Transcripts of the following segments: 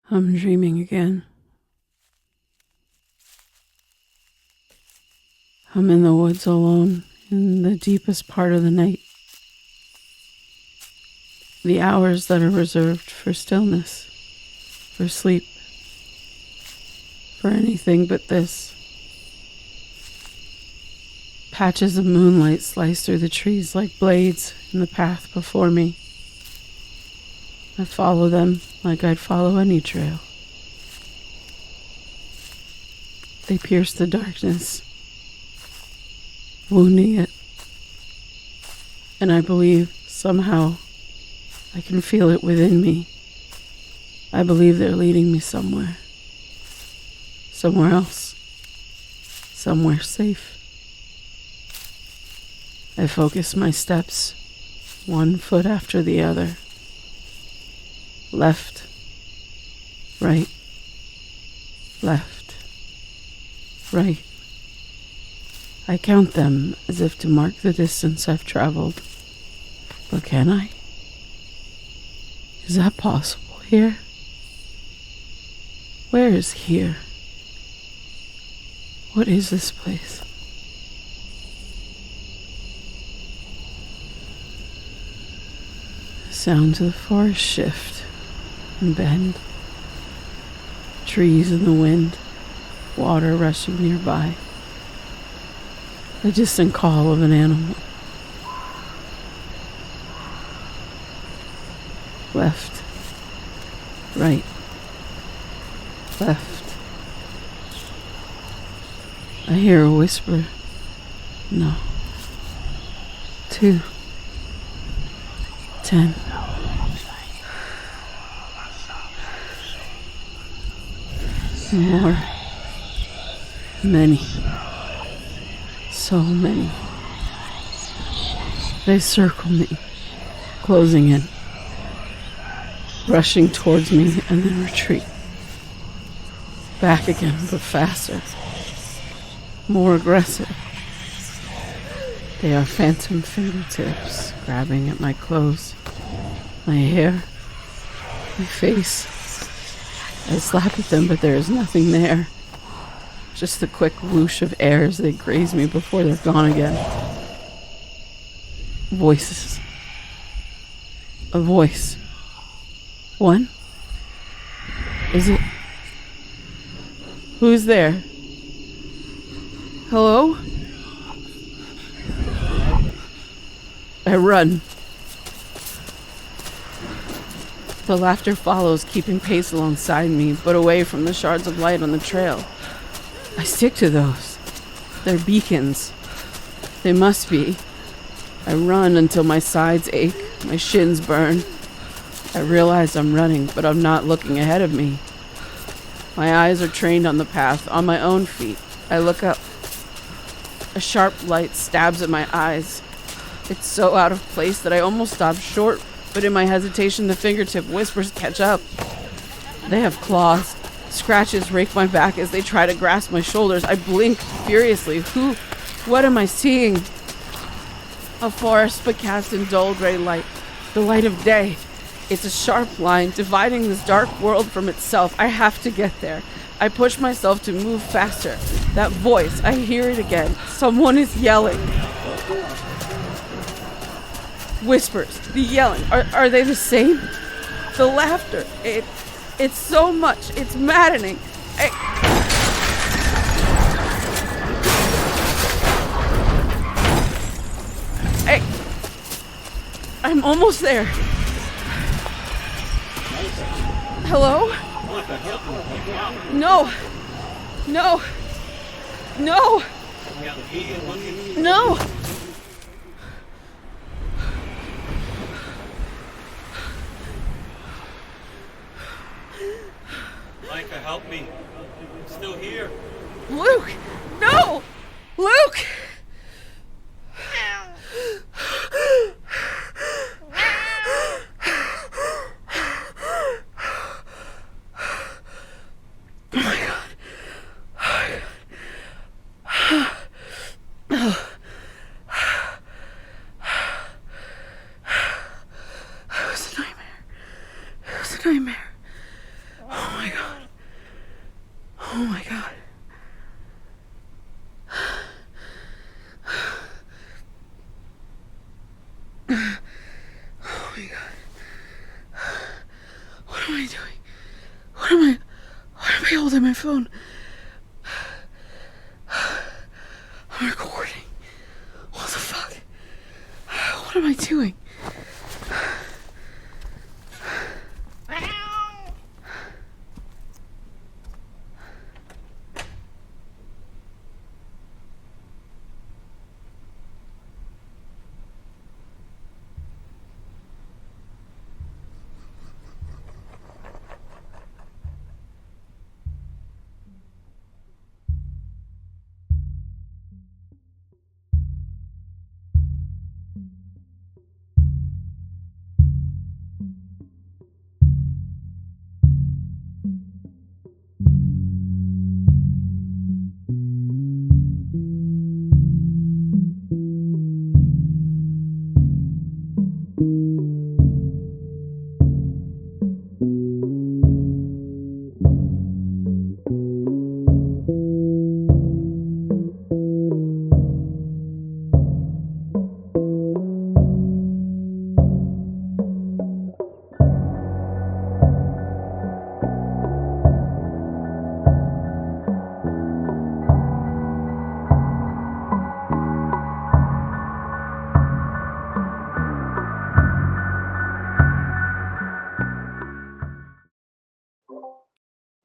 I'm dreaming again. I'm in the woods alone in the deepest part of the night. The hours that are reserved for stillness, for sleep, for anything but this. Patches of moonlight slice through the trees like blades in the path before me. I follow them like I'd follow any trail. They pierce the darkness, wounding it. And I believe somehow I can feel it within me. I believe they're leading me somewhere. Somewhere else. Somewhere safe. I focus my steps, one foot after the other. Left, right, left, right. I count them as if to mark the distance I've traveled. But can I? Is that possible here? Where is here? What is this place? The sounds of the forest shift and bend. Trees in the wind, water rushing nearby. The distant call of an animal. Left, right, left. I hear a whisper. No. 2, 10. More. Many. So many. They circle me, closing in, rushing towards me and then retreat. Back again, but faster. More aggressive. They are phantom fingertips, grabbing at my clothes, my hair, my face. I slap at them, but there is nothing there. Just the quick whoosh of air as they graze me before they're gone again. Voices. A voice. One? Is it? Who's there? Hello? I run. The laughter follows, keeping pace alongside me, but away from the shards of light on the trail. I stick to those. They're beacons. They must be. I run until my sides ache, my shins burn. I realize I'm running, but I'm not looking ahead of me. My eyes are trained on the path, on my own feet. I look up. A sharp light stabs at my eyes. It's so out of place that I almost stop short, but in my hesitation, the fingertip whispers catch up. They have claws. Scratches rake my back as they try to grasp my shoulders. I blink furiously. What am I seeing? A forest, but cast in dull gray light. The light of day. It's a sharp line dividing this dark world from itself. I have to get there. I push myself to move faster. That voice, I hear it again. Someone is yelling. Whispers, the yelling. Are they the same? The laughter. It's so much. It's maddening. I'm almost there. Hello? No. No. No. No. Micah, help me. I'm still here. Luke! No! Luke! Oh my God. It was a nightmare. Oh my my god. What am I doing? Why am I holding my phone? I'm recording. What the fuck? What am I doing?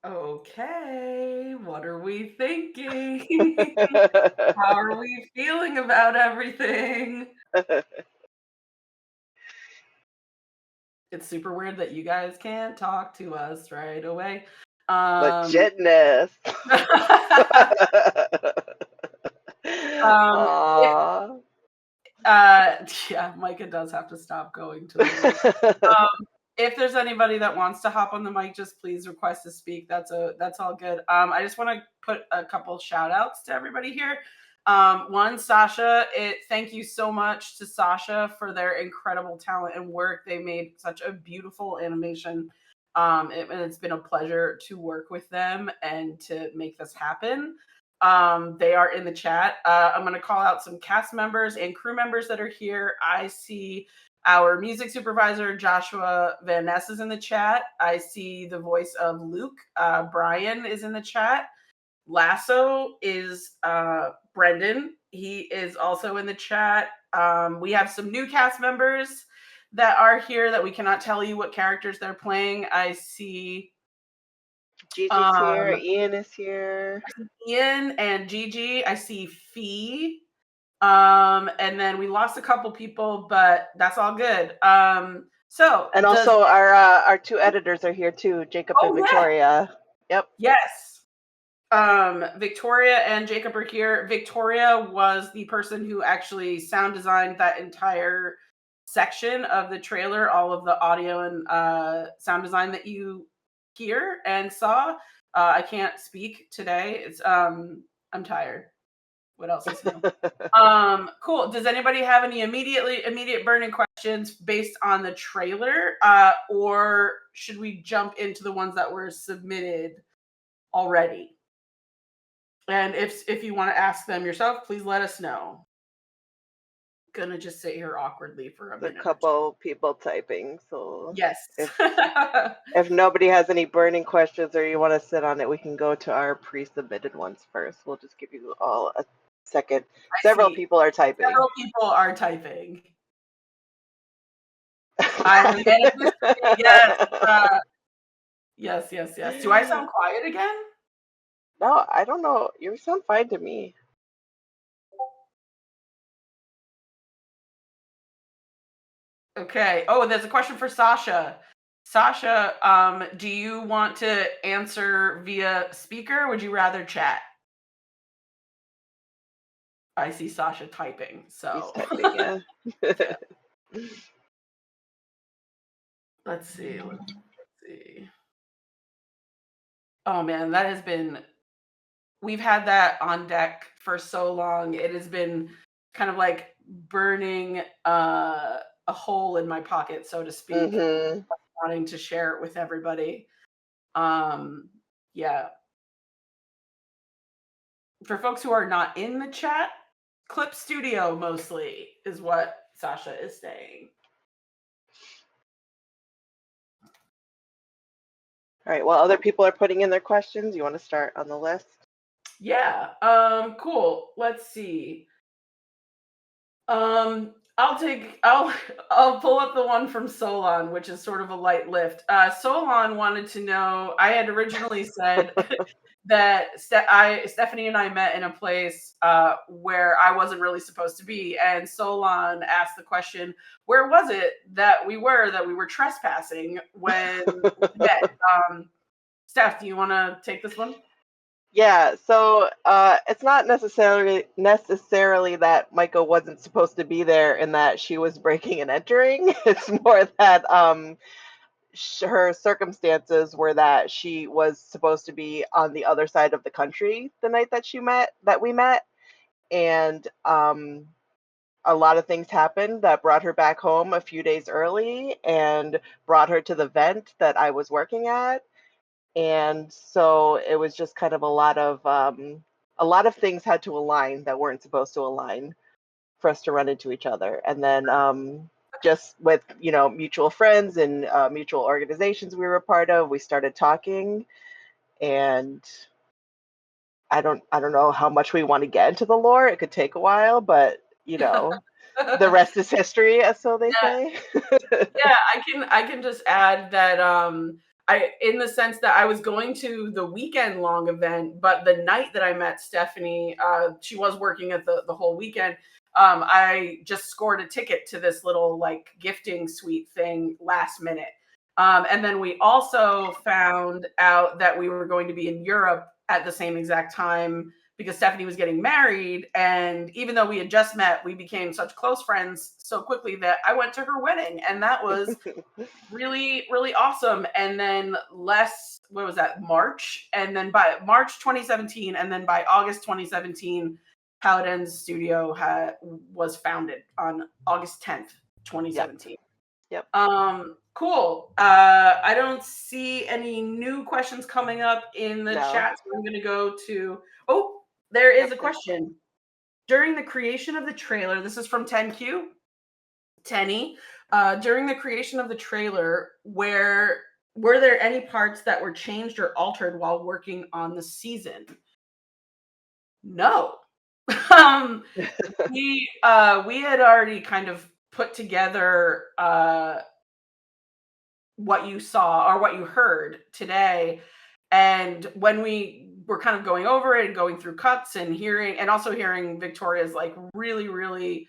Okay, what are we thinking? How are we feeling about everything? It's super weird that you guys can't talk to us right away. Legit Ness. um, if, Aww. yeah, Micah does have to stop going to the loo. If there's anybody that wants to hop on the mic, just please request to speak. That's all good. I just want to put a couple shout outs to everybody here. One, Sasha, thank you so much to Sasha for their incredible talent and work. They made such a beautiful animation. And it's been a pleasure to work with them and to make this happen. They are in the chat. I'm going to call out some cast members and crew members that are here. I see our music supervisor, Joshua Van Ness, is in the chat. I see the voice of Luke. Brian is in the chat. Lasso is Brendan. He is also in the chat. We have some new cast members that are here that we cannot tell you what characters they're playing. I see Gigi's here. Ian is here. Ian and Gigi. I see Fee. And then we lost a couple people, but that's all good. And also our two editors are here too, Jacob and Victoria. Yeah. Yep. Yes. Victoria and Jacob are here. Victoria was the person who actually sound designed that entire section of the trailer, all of the audio and sound design that you hear and saw. I can't speak today. It's I'm tired. What else is new? Cool. Does anybody have any immediate burning questions based on the trailer? Or should we jump into the ones that were submitted already? And if you want to ask them yourself, please let us know. Gonna just sit here awkwardly for a minute. A couple people typing, so yes. If nobody has any burning questions or you want to sit on it, we can go to our pre-submitted ones first. We'll just give you all a second. Several people are typing. Yes. Do I sound quiet again? No, I don't know. You sound fine to me. Okay. Oh, there's a question for Sasha. Sasha, do you want to answer via speaker? Or would you rather chat? I see Sasha typing. So he's typing, yeah. Yeah. Let's see. Oh man, we've had that on deck for so long. It has been kind of like burning a hole in my pocket, so to speak. Mm-hmm. Wanting to share it with everybody. Yeah. For folks who are not in the chat, Clip Studio mostly is what Sasha is saying. All right. While other people are putting in their questions, you want to start on the list? Yeah. Cool. Let's see. I'll pull up the one from Solon, which is sort of a light lift. Solon wanted to know. I had originally said that Stephanie and I met in a place where I wasn't really supposed to be, and Solon asked the question, "Where was it that we were trespassing when we met?" Steph, do you want to take this one? Yeah, so it's not necessarily that Micah wasn't supposed to be there and that she was breaking and entering. It's more that her circumstances were that she was supposed to be on the other side of the country the night that we met, and a lot of things happened that brought her back home a few days early and brought her to the vent that I was working at. And so it was just kind of a lot of things had to align that weren't supposed to align for us to run into each other. And then just with mutual friends and mutual organizations we were a part of, we started talking. And I don't know how much we want to get into the lore. It could take a while, but the rest is history, as so they Yeah, say. yeah, I can just add that I in the sense that I was going to the weekend long event, but the night that I met Stephanie, she was working at the whole weekend. I just scored a ticket to this little like gifting suite thing last minute. And then we also found out that we were going to be in Europe at the same exact time because Stephanie was getting married. And even though we had just met, we became such close friends so quickly that I went to her wedding. And that was really, really awesome. And then what was that, March? And then by March 2017, and then by August 2017, How It Ends Studio was founded on August 10th, 2017. Yep. Cool. I don't see any new questions coming up in the No. chat, so I'm going to go to. Oh, there is Yep. a question. During the creation of the trailer, this is from 10Q, Tenny. During the creation of the trailer, were there any parts that were changed or altered while working on the season? No. We had already kind of put together what you saw or what you heard today. And when we were kind of going over it and going through cuts and also hearing Victoria's like really, really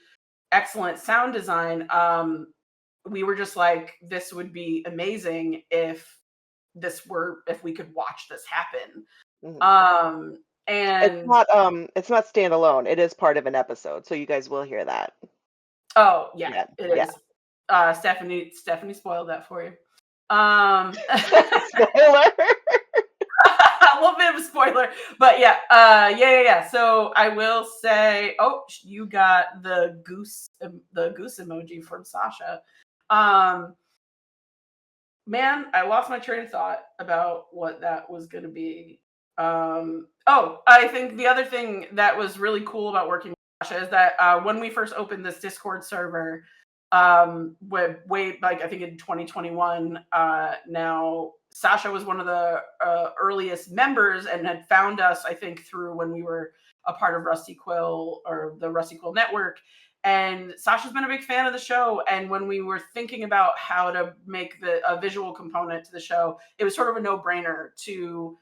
excellent sound design, we were just like, this would be amazing if we could watch this happen. Mhm. And It's not standalone. It is part of an episode, so you guys will hear that. oh yeah, Yeah. it Yeah. is. Stephanie spoiled that for you. Spoiler. A little bit of a spoiler, but yeah, yeah. So I will say, oh, you got the goose emoji from Sasha. Man, I lost my train of thought about what that was going to be. Oh, I think the other thing that was really cool about working with Sasha is that when we first opened this Discord server, way like I think in 2021, now Sasha was one of the earliest members and had found us, I think, through when we were a part of Rusty Quill or the Rusty Quill Network. And Sasha's been a big fan of the show. And when we were thinking about how to make a visual component to the show, it was sort of a no-brainer to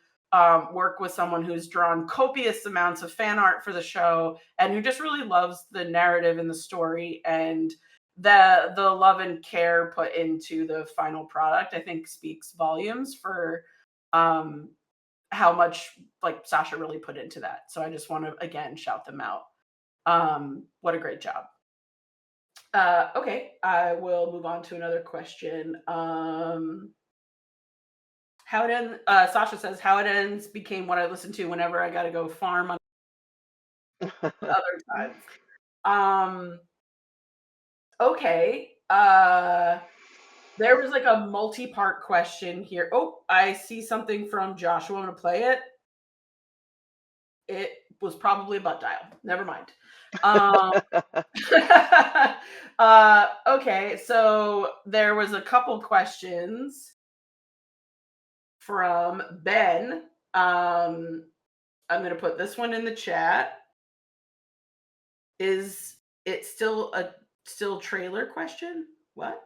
work with someone who's drawn copious amounts of fan art for the show and who just really loves the narrative and the story, and the love and care put into the final product, I think, speaks volumes for how much like Sasha really put into that. So I just want to again shout them out. What a great job. Okay, I will move on to another question. How it ends, Sasha says, How It Ends became what I listen to whenever I got to go farm on other times. Okay. There was like a multi-part question here. Oh, I see something from Joshua. I'm going to play it. It was probably a butt dial. Never mind. Okay, so there was a couple questions. from Ben. I'm going to put this one in the chat. Is it still a trailer question? What?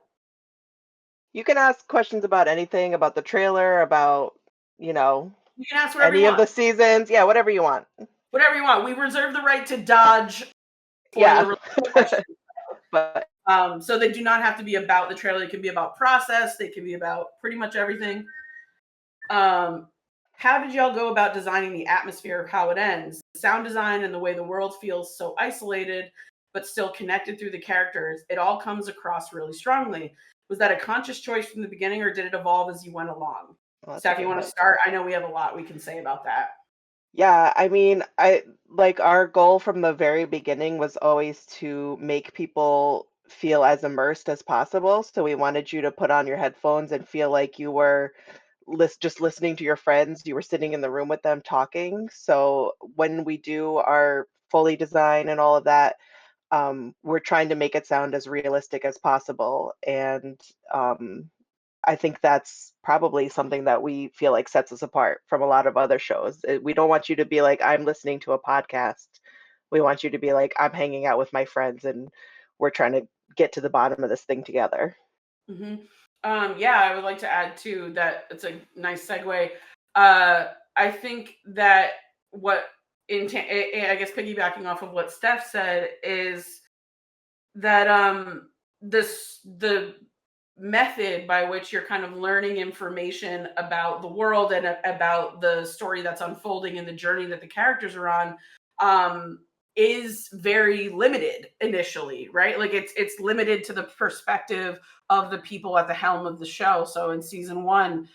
You can ask questions about anything, about the trailer, about, you know, You can ask whatever any you of the want. seasons. Yeah, whatever you want. Whatever you want. We reserve the right to dodge for Yeah. the question. But So they do not have to be about the trailer. They can be about process. They can be about pretty much everything. How did y'all go about designing the atmosphere of how it ends? The sound design and the way the world feels so isolated, but still connected through the characters. It all comes across really strongly. Was that a conscious choice from the beginning, or did it evolve as you went along? well, Steph, you want to start? I know we have a lot we can say about that. yeah, I mean, I like our goal from the very beginning was always to make people feel as immersed as possible. So we wanted you to put on your headphones and feel like you were just listening to your friends. You were sitting in the room with them talking. So when we do our Foley design and all of that, we're trying to make it sound as realistic as possible. And I think that's probably something that we feel like sets us apart from a lot of other shows. We don't want you to be like, I'm listening to a podcast. We want you to be like, I'm hanging out with my friends and we're trying to get to the bottom of this thing together. Mm-hmm. Yeah, I would like to add too that it's a nice segue. I think that I guess piggybacking off of what Steph said is that the method by which you're kind of learning information about the world and about the story that's unfolding and the journey that the characters are on um is very limited initially, right? Like it's limited to the perspective of the people at the helm of the show. So in season 1,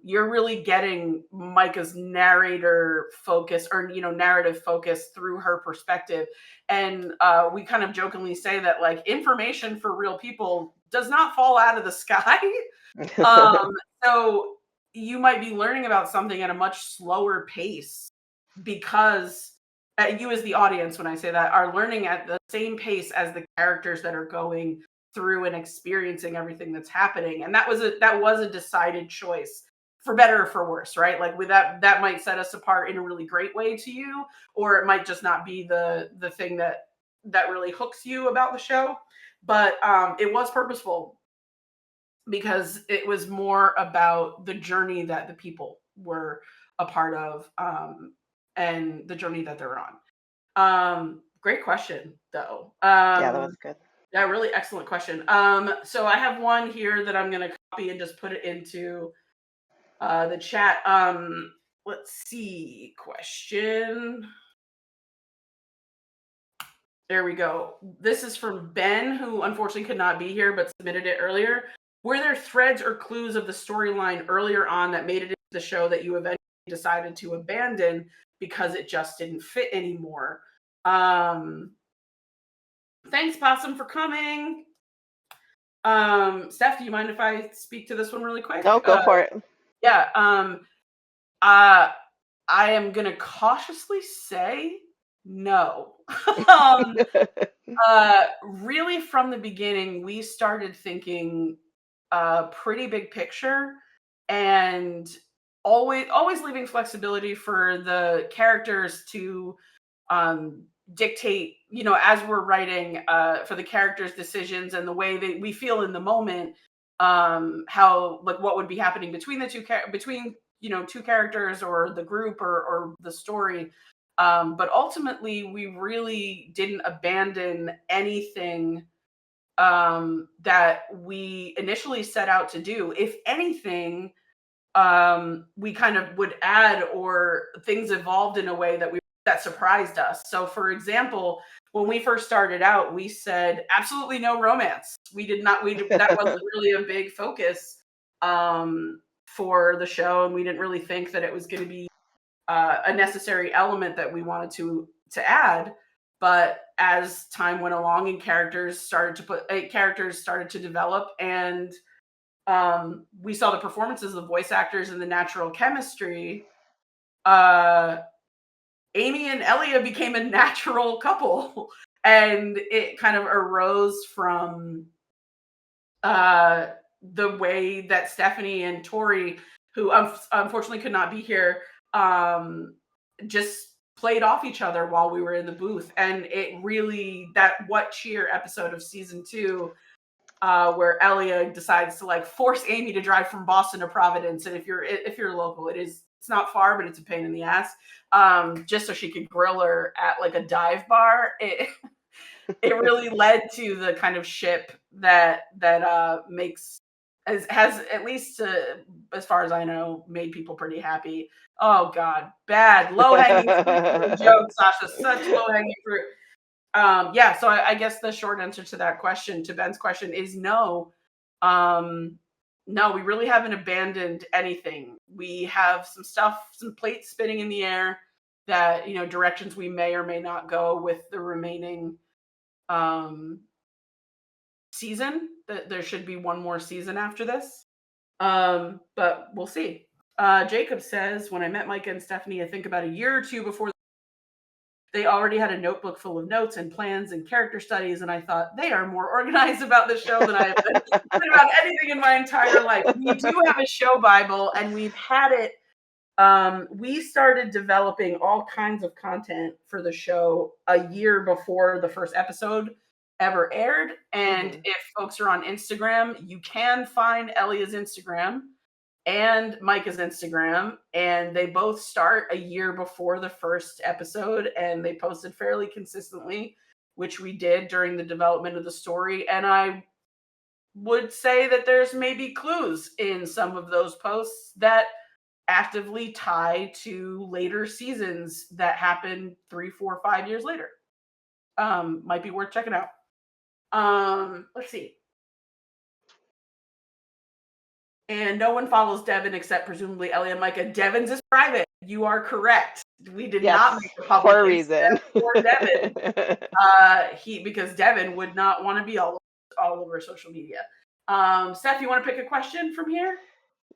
you're really getting Micah's narrator focus, or narrative focus through her perspective. And we kind of jokingly say that like information for real people does not fall out of the sky. So you might be learning about something at a much slower pace because you as the audience, when I say that, are learning at the same pace as the characters that are going through and experiencing everything that's happening. And that was a decided choice, for better or for worse, right? Like with that might set us apart in a really great way to you, or it might just not be the thing that really hooks you about the show. But it was purposeful because it was more about the journey that the people were a part of, and the journey that they're on. Great question, though. Yeah, that was good. Yeah, really excellent question. So I have one here that I'm going to copy and just put it into the chat. Let's see. Question. There we go. This is from Ben, who unfortunately could not be here but submitted it earlier. Were there threads or clues of the storyline earlier on that made it into the show that you eventually decided to abandon because it just didn't fit anymore? Thanks, Possum, for coming. Steph, do you mind if I speak to this one really quick? No, go for it. Yeah. I am gonna cautiously say no. Really, from the beginning, we started thinking pretty big picture, and always leaving flexibility for the characters to dictate, as we're writing, for the characters' decisions and the way that we feel in the moment, how, like, what would be happening between the two characters, or the group, or the story. But ultimately, we really didn't abandon anything that we initially set out to do. If anything, we kind of would add, or things evolved in a way that surprised us. So, for example, when we first started out, we said absolutely no romance. That wasn't really a big focus for the show, and we didn't really think that it was going to be a necessary element that we wanted to add. But as time went along and characters started to develop, and we saw the performances of the voice actors and the natural chemistry, Amy and Elia became a natural couple. And it kind of arose from the way that Stephanie and Tori who unfortunately could not be here, just played off each other while we were in the booth. And it really, that What Cheer episode of season 2, where Elia decides to like force Amy to drive from Boston to Providence. And if you're local, it's not far, but it's a pain in the ass. Just so she could grill her at like a dive bar. It really led to the kind of ship that has at least as far as I know made people pretty happy. Oh God, bad low hanging fruit joke, Sasha, such low hanging fruit. Yeah, so I guess the short answer to that question, to Ben's question, is no. No, we really haven't abandoned anything. We have some plates spinning in the air that, directions we may or may not go with the remaining season. There should be one more season after this. But we'll see. Jacob says, when I met Micah and Stephanie, I think about a year or two before, they already had a notebook full of notes and plans and character studies, and I thought, they are more organized about this show than I have been about anything in my entire life. We do have a show Bible, and we've had it. We started developing all kinds of content for the show a year before the first episode ever aired. And if folks are on Instagram, you can find Elia's Instagram and Micah's Instagram, and they both start a year before the first episode, and they posted fairly consistently, which we did during the development of the story. And I would say that there's maybe clues in some of those posts that actively tie to later seasons that happen 3, 4, 5 years later. Might be worth checking out. Let's see. And no one follows Devin except presumably Ellie and Micah. Devin's is private. You are correct. We did not make a public for a reason. For Devin. Because Devin would not want to be all over social media. Steph, you want to pick a question from here?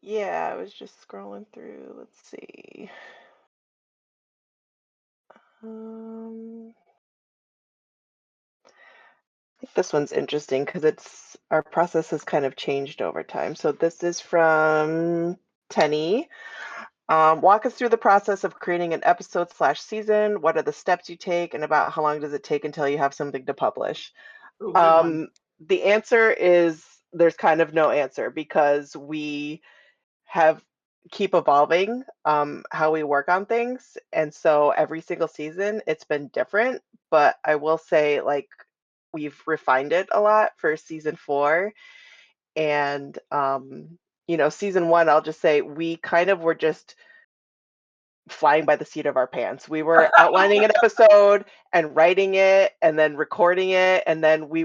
Yeah, I was just scrolling through. Let's see. I think this one's interesting because our process has kind of changed over time. So this is from Tenny. Walk us through the process of creating an episode/season. What are the steps you take, and about how long does it take until you have something to publish? Ooh, good one. The answer is there's kind of no answer because we keep evolving how we work on things, and so every single season it's been different. But I will say, like, we've refined it a lot for season 4, and season 1, I'll just say we kind of were just flying by the seat of our pants. We were outlining an episode and writing it and then recording it, and then we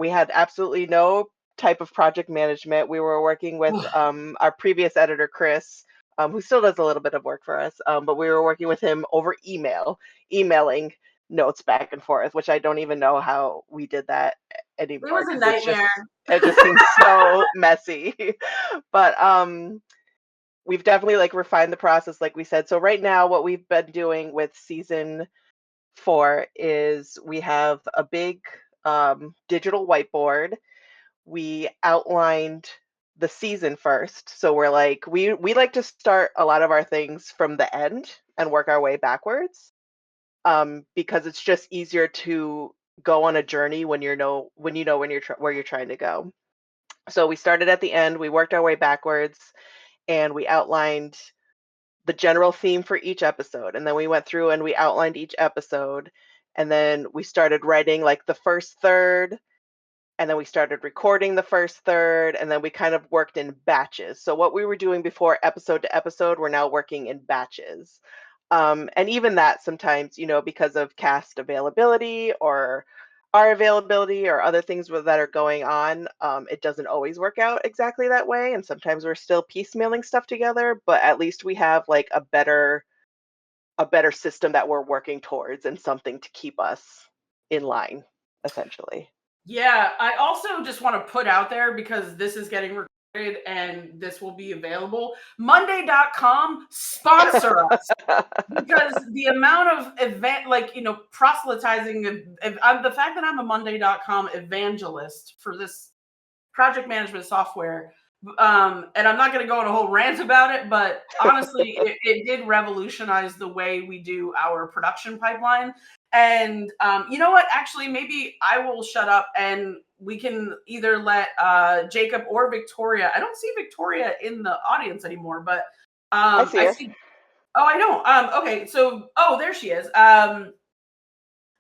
had absolutely no type of project management. We were working with our previous editor, Chris, who still does a little bit of work for us, but we were working with him over emailing notes back and forth, which I don't even know how we did that anymore. It was a nightmare. It just seems so messy. But we've definitely refined the process, like we said. So right now, what we've been doing with season 4 is we have a big digital whiteboard. We outlined the season first. So we're we like to start a lot of our things from the end and work our way backwards, because it's just easier to go on a journey when you know where you're trying to go. So we started at the end, we worked our way backwards, and we outlined the general theme for each episode. And then we went through and we outlined each episode. And then we started writing the first third. And then we started recording the first third. And then we kind of worked in batches. So what we were doing before episode to episode, we're now working in batches. And even that sometimes, because of cast availability or our availability or other things that are going on, it doesn't always work out exactly that way. And sometimes we're still piecemealing stuff together, but at least we have a better system that we're working towards and something to keep us in line, essentially. Yeah, I also just want to put out there, because this is getting recorded and this will be available, Monday.com, sponsor us. Because the amount of proselytizing, the fact that I'm a Monday.com evangelist for this project management software, And I'm not going to go on a whole rant about it, but honestly, it did revolutionize the way we do our production pipeline. And you know what? Actually, maybe I will shut up and we can either let Jacob or Victoria. I don't see Victoria in the audience anymore, but I see I her. see. Oh, I don't. Okay, so there she is.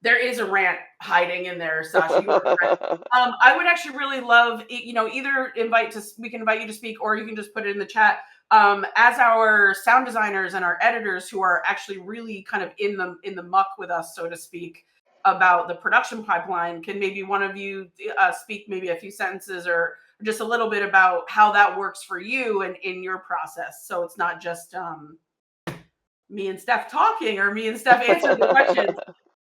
There is a rant hiding in there, Sasha. You are correct. I would actually really love, either we can invite you to speak, or you can just put it in the chat. As our sound designers and our editors, who are actually really kind of in the muck with us, so to speak, about the production pipeline, can maybe one of you speak maybe a few sentences or just a little bit about how that works for you and in your process, so it's not just me and Steph talking or me and Steph answering the questions.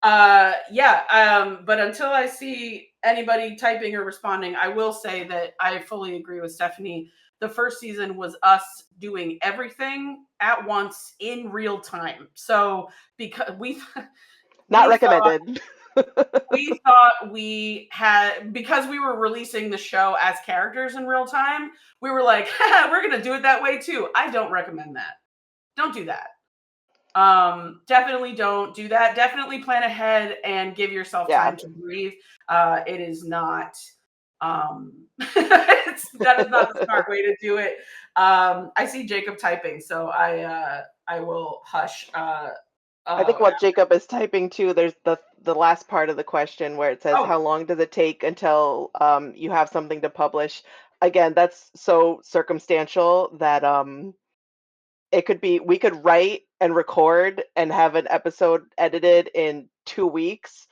But until I see anybody typing or responding, I will say that I fully agree with Stephanie. The first season was us doing everything at once in real time. So because Not we thought recommended. because we were releasing the show as characters in real time, we were like, we're gonna do it that way too. I don't recommend that. Don't do that. Definitely don't do that. Definitely plan ahead and give yourself Yeah. time to breathe. It is not that is not the smart way to do it. I see Jacob typing, so I will hush. I think while Jacob is typing too, there's the last part of the question where it says, Oh, "How long does it take until you have something to publish?" Again, that's so circumstantial that it could be we could write and record and have an episode edited in 2 weeks,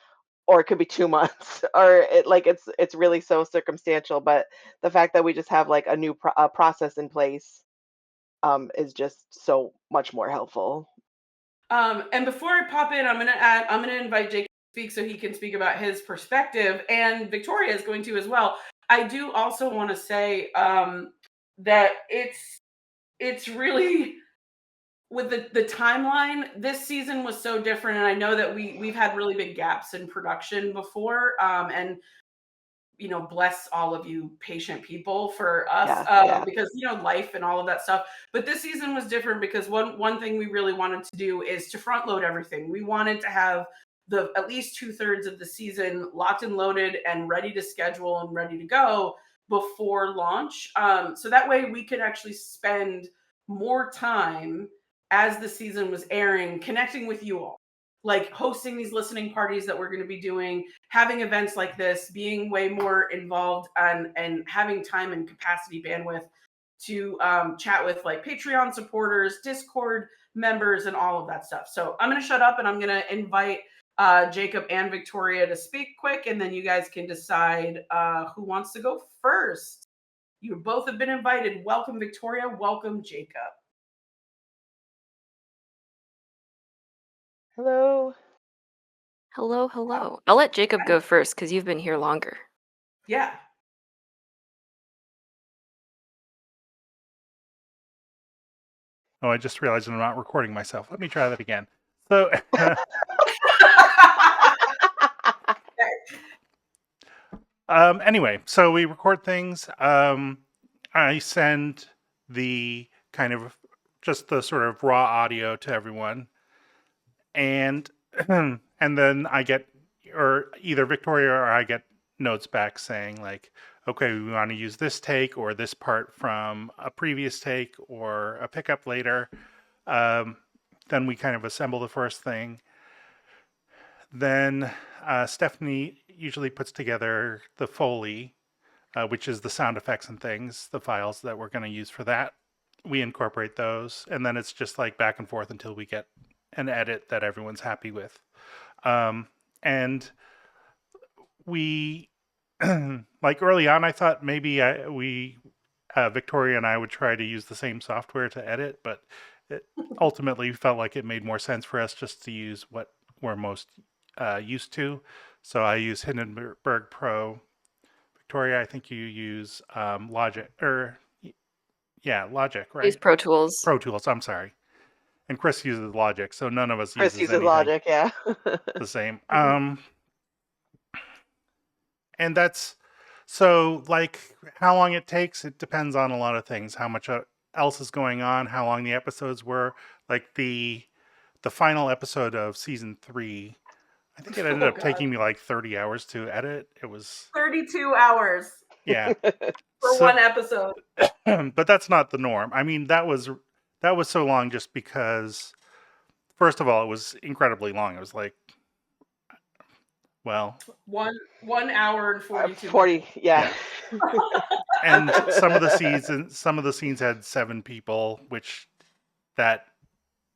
or it could be 2 months, or it's really so circumstantial. But the fact that we just have like a new process in place is just so much more helpful. and before I pop in, I'm gonna invite Jacob to speak so he can speak about his perspective, and Victoria is going to as well. I do also want to say that it's really with the timeline. This season was so different, and I know that we've had really big gaps in production before, and bless all of you patient people for us, Yeah, yeah, because life and all of that stuff. But this season was different because one thing we really wanted to do is to front load everything. We wanted to have the at least 2/3 of the season locked and loaded and ready to schedule and ready to go before launch, so that way we could actually spend more time as the season was airing connecting with you all, like hosting these listening parties that we're going to be doing, having events like this, being way more involved, and having time and capacity bandwidth to chat with like Patreon supporters, Discord members, and all of that stuff. So I'm going to shut up and I'm going to invite Jacob and Victoria to speak quick, and then you guys can decide who wants to go first. You both have been invited. Welcome, Victoria. Welcome, Jacob. hello. Hello, hello. I'll let Jacob go first because you've been here longer. Yeah. Oh, I just realized I'm not recording myself. Let me try that again. So, anyway, so we record things. I send the kind of just the sort of raw audio to everyone, and and then I get, or either Victoria or I get notes back saying like, okay, we want to use this take or this part from a previous take or a pickup later. Then we kind of assemble the first thing. Then Stephanie usually puts together the Foley, which is the sound effects and things, the files that we're going to use for that. We incorporate those, and then it's just like back and forth until we get an edit that everyone's happy with. And we, like early on, I thought maybe Victoria and I would try to use the same software to edit, but it ultimately felt like it made more sense for us just to use what we're most used to. So I use Hindenburg Pro. Victoria, I think you use Logic, Logic, right? Use Pro Tools. Pro Tools, I'm sorry. And Chris uses Logic, so none of us Chris uses anything Logic, yeah. the same. And that's So, like, how long it takes, it depends on a lot of things. How much else is going on, how long the episodes were. Like, the final episode of season 3, I think it ended Oh up god. taking me like 30 hours to edit. It was, 32 hours yeah. for So, one episode. but that's not the norm. I mean, that was so long just because, first of all, it was incredibly long. It was like, well, 1 hour and 42 40, yeah. and some of the scenes had 7 people, which that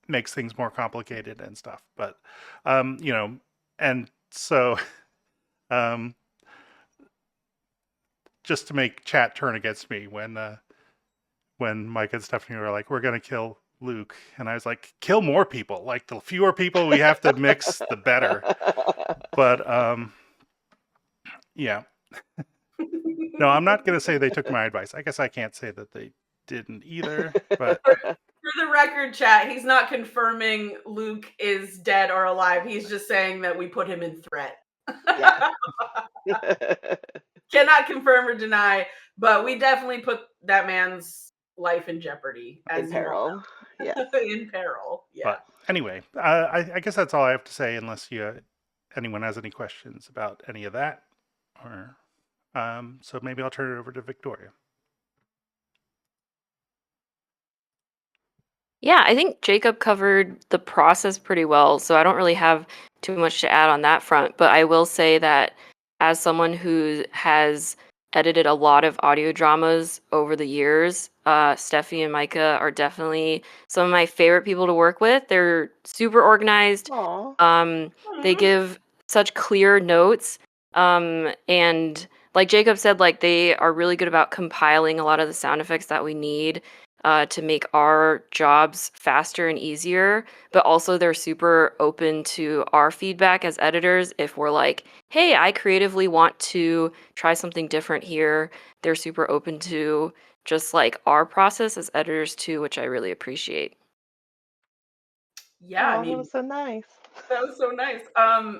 makes things more complicated and stuff. But you know, and so just to make chat turn against me when Mike and Stephanie were like, "We're gonna kill Luke," and I was like, "Kill more people. Like, the fewer people we have to mix, the better." But yeah. No, I'm not gonna say they took my advice. I guess I can't say that they didn't either. But For the record, chat, he's not confirming Luke is dead or alive. He's just saying that we put him in threat. Yeah. Cannot confirm or deny, but we definitely put that man's life in jeopardy. In peril. Yeah. In peril. Yeah. But anyway, I guess that's all I have to say, unless anyone has any questions about any of that, or so maybe I'll turn it over to Victoria. Yeah, I think Jacob covered the process pretty well, so I don't really have too much to add on that front. But I will say that as someone who has edited a lot of audio dramas over the years, Steffi and Micah are definitely some of my favorite people to work with. They're super organized. Aw. They give such clear notes. And like Jacob said, like they are really good about compiling a lot of the sound effects that we need to make our jobs faster and easier, but also they're super open to our feedback as editors. If we're like, hey, I creatively want to try something different here, they're super open to just like our process as editors too, which I really appreciate. Yeah, I Aw, mean, that was so nice. that was so nice. I'm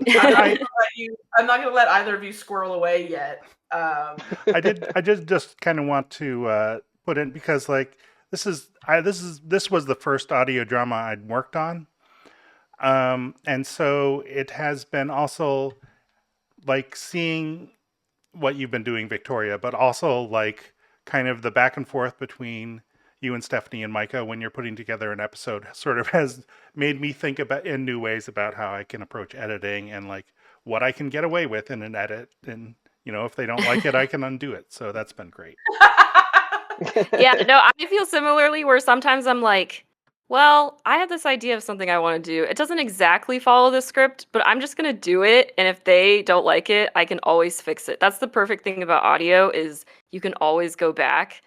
not gonna let either of you squirrel away yet. I just kind of want to put in, because like this was the first audio drama I'd worked on, and so it has been also like seeing what you've been doing, Victoria, but also like kind of the back and forth between you and Stephanie and Micah when you're putting together an episode sort of has made me think about in new ways about how I can approach editing and like what I can get away with in an edit. And, you know, if they don't like it, I can undo it. So that's been great. Yeah, no, I feel similarly where sometimes I'm like, well, I have this idea of something I want to do. It doesn't exactly follow the script, but I'm just going to do it. And if they don't like it, I can always fix it. That's the perfect thing about audio is you can always go back.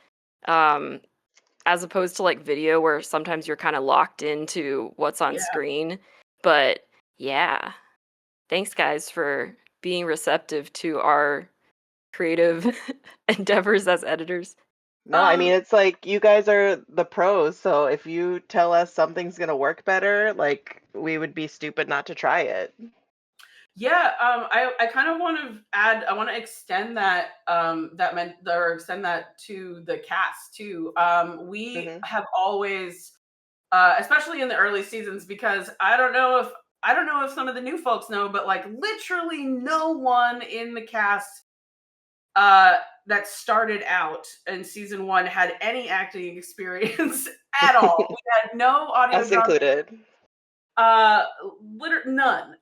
As opposed to like video where sometimes you're kind of locked into what's on screen. But yeah, thanks guys for being receptive to our creative endeavors as editors. No, I mean, it's like you guys are the pros, so if you tell us something's gonna work better, like we would be stupid not to try it. Yeah, I kind of want to add. I want to extend that extend that to the cast too. We have always, especially in the early seasons, because I don't know if some of the new folks know, but like literally no one in the cast that started out in season 1 had any acting experience at all. We had no audio Us included. None.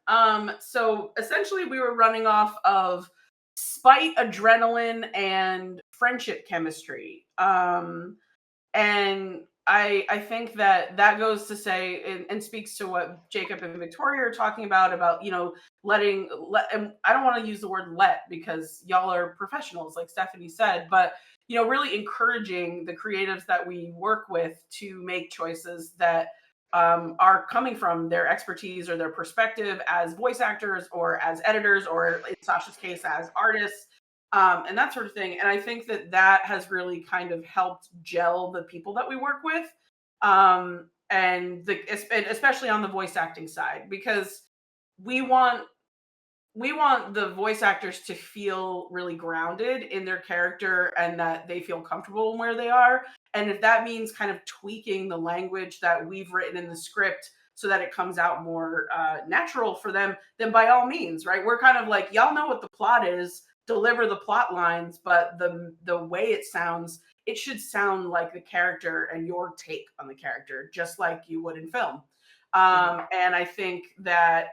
So essentially we were running off of spite, adrenaline, and friendship chemistry. And I think that goes to say and speaks to what Jacob and Victoria are talking about, you know, and I don't want to use the word let because y'all are professionals, like Stephanie said, but you know, really encouraging the creatives that we work with to make choices that are coming from their expertise or their perspective as voice actors or as editors or in Sasha's case as artists, and that sort of thing. And I think that has really kind of helped gel the people that we work with, and especially on the voice acting side, because we want we want the voice actors to feel really grounded in their character and that they feel comfortable in where they are. And if that means kind of tweaking the language that we've written in the script so that it comes out more natural for them, then by all means, right? We're kind of like, y'all know what the plot is, deliver the plot lines, but the way it sounds, it should sound like the character and your take on the character, just like you would in film. And I think that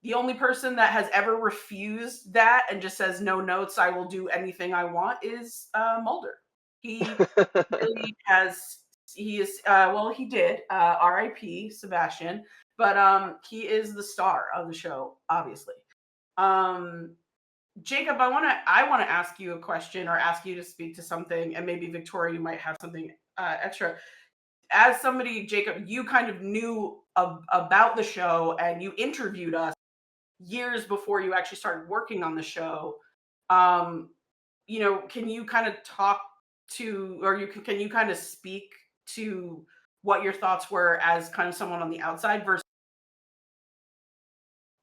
the only person that has ever refused that and just says no notes, I will do anything I want, is Mulder. He really has. He is well. He did. R.I.P. Sebastian. But he is the star of the show, obviously. Jacob, I want to ask you a question or ask you to speak to something, and maybe Victoria, you might have something extra. As somebody, Jacob, you kind of knew about the show and you interviewed us years before you actually started working on the show. You know, can you kind of talk to, or can you kind of speak to what your thoughts were as kind of someone on the outside versus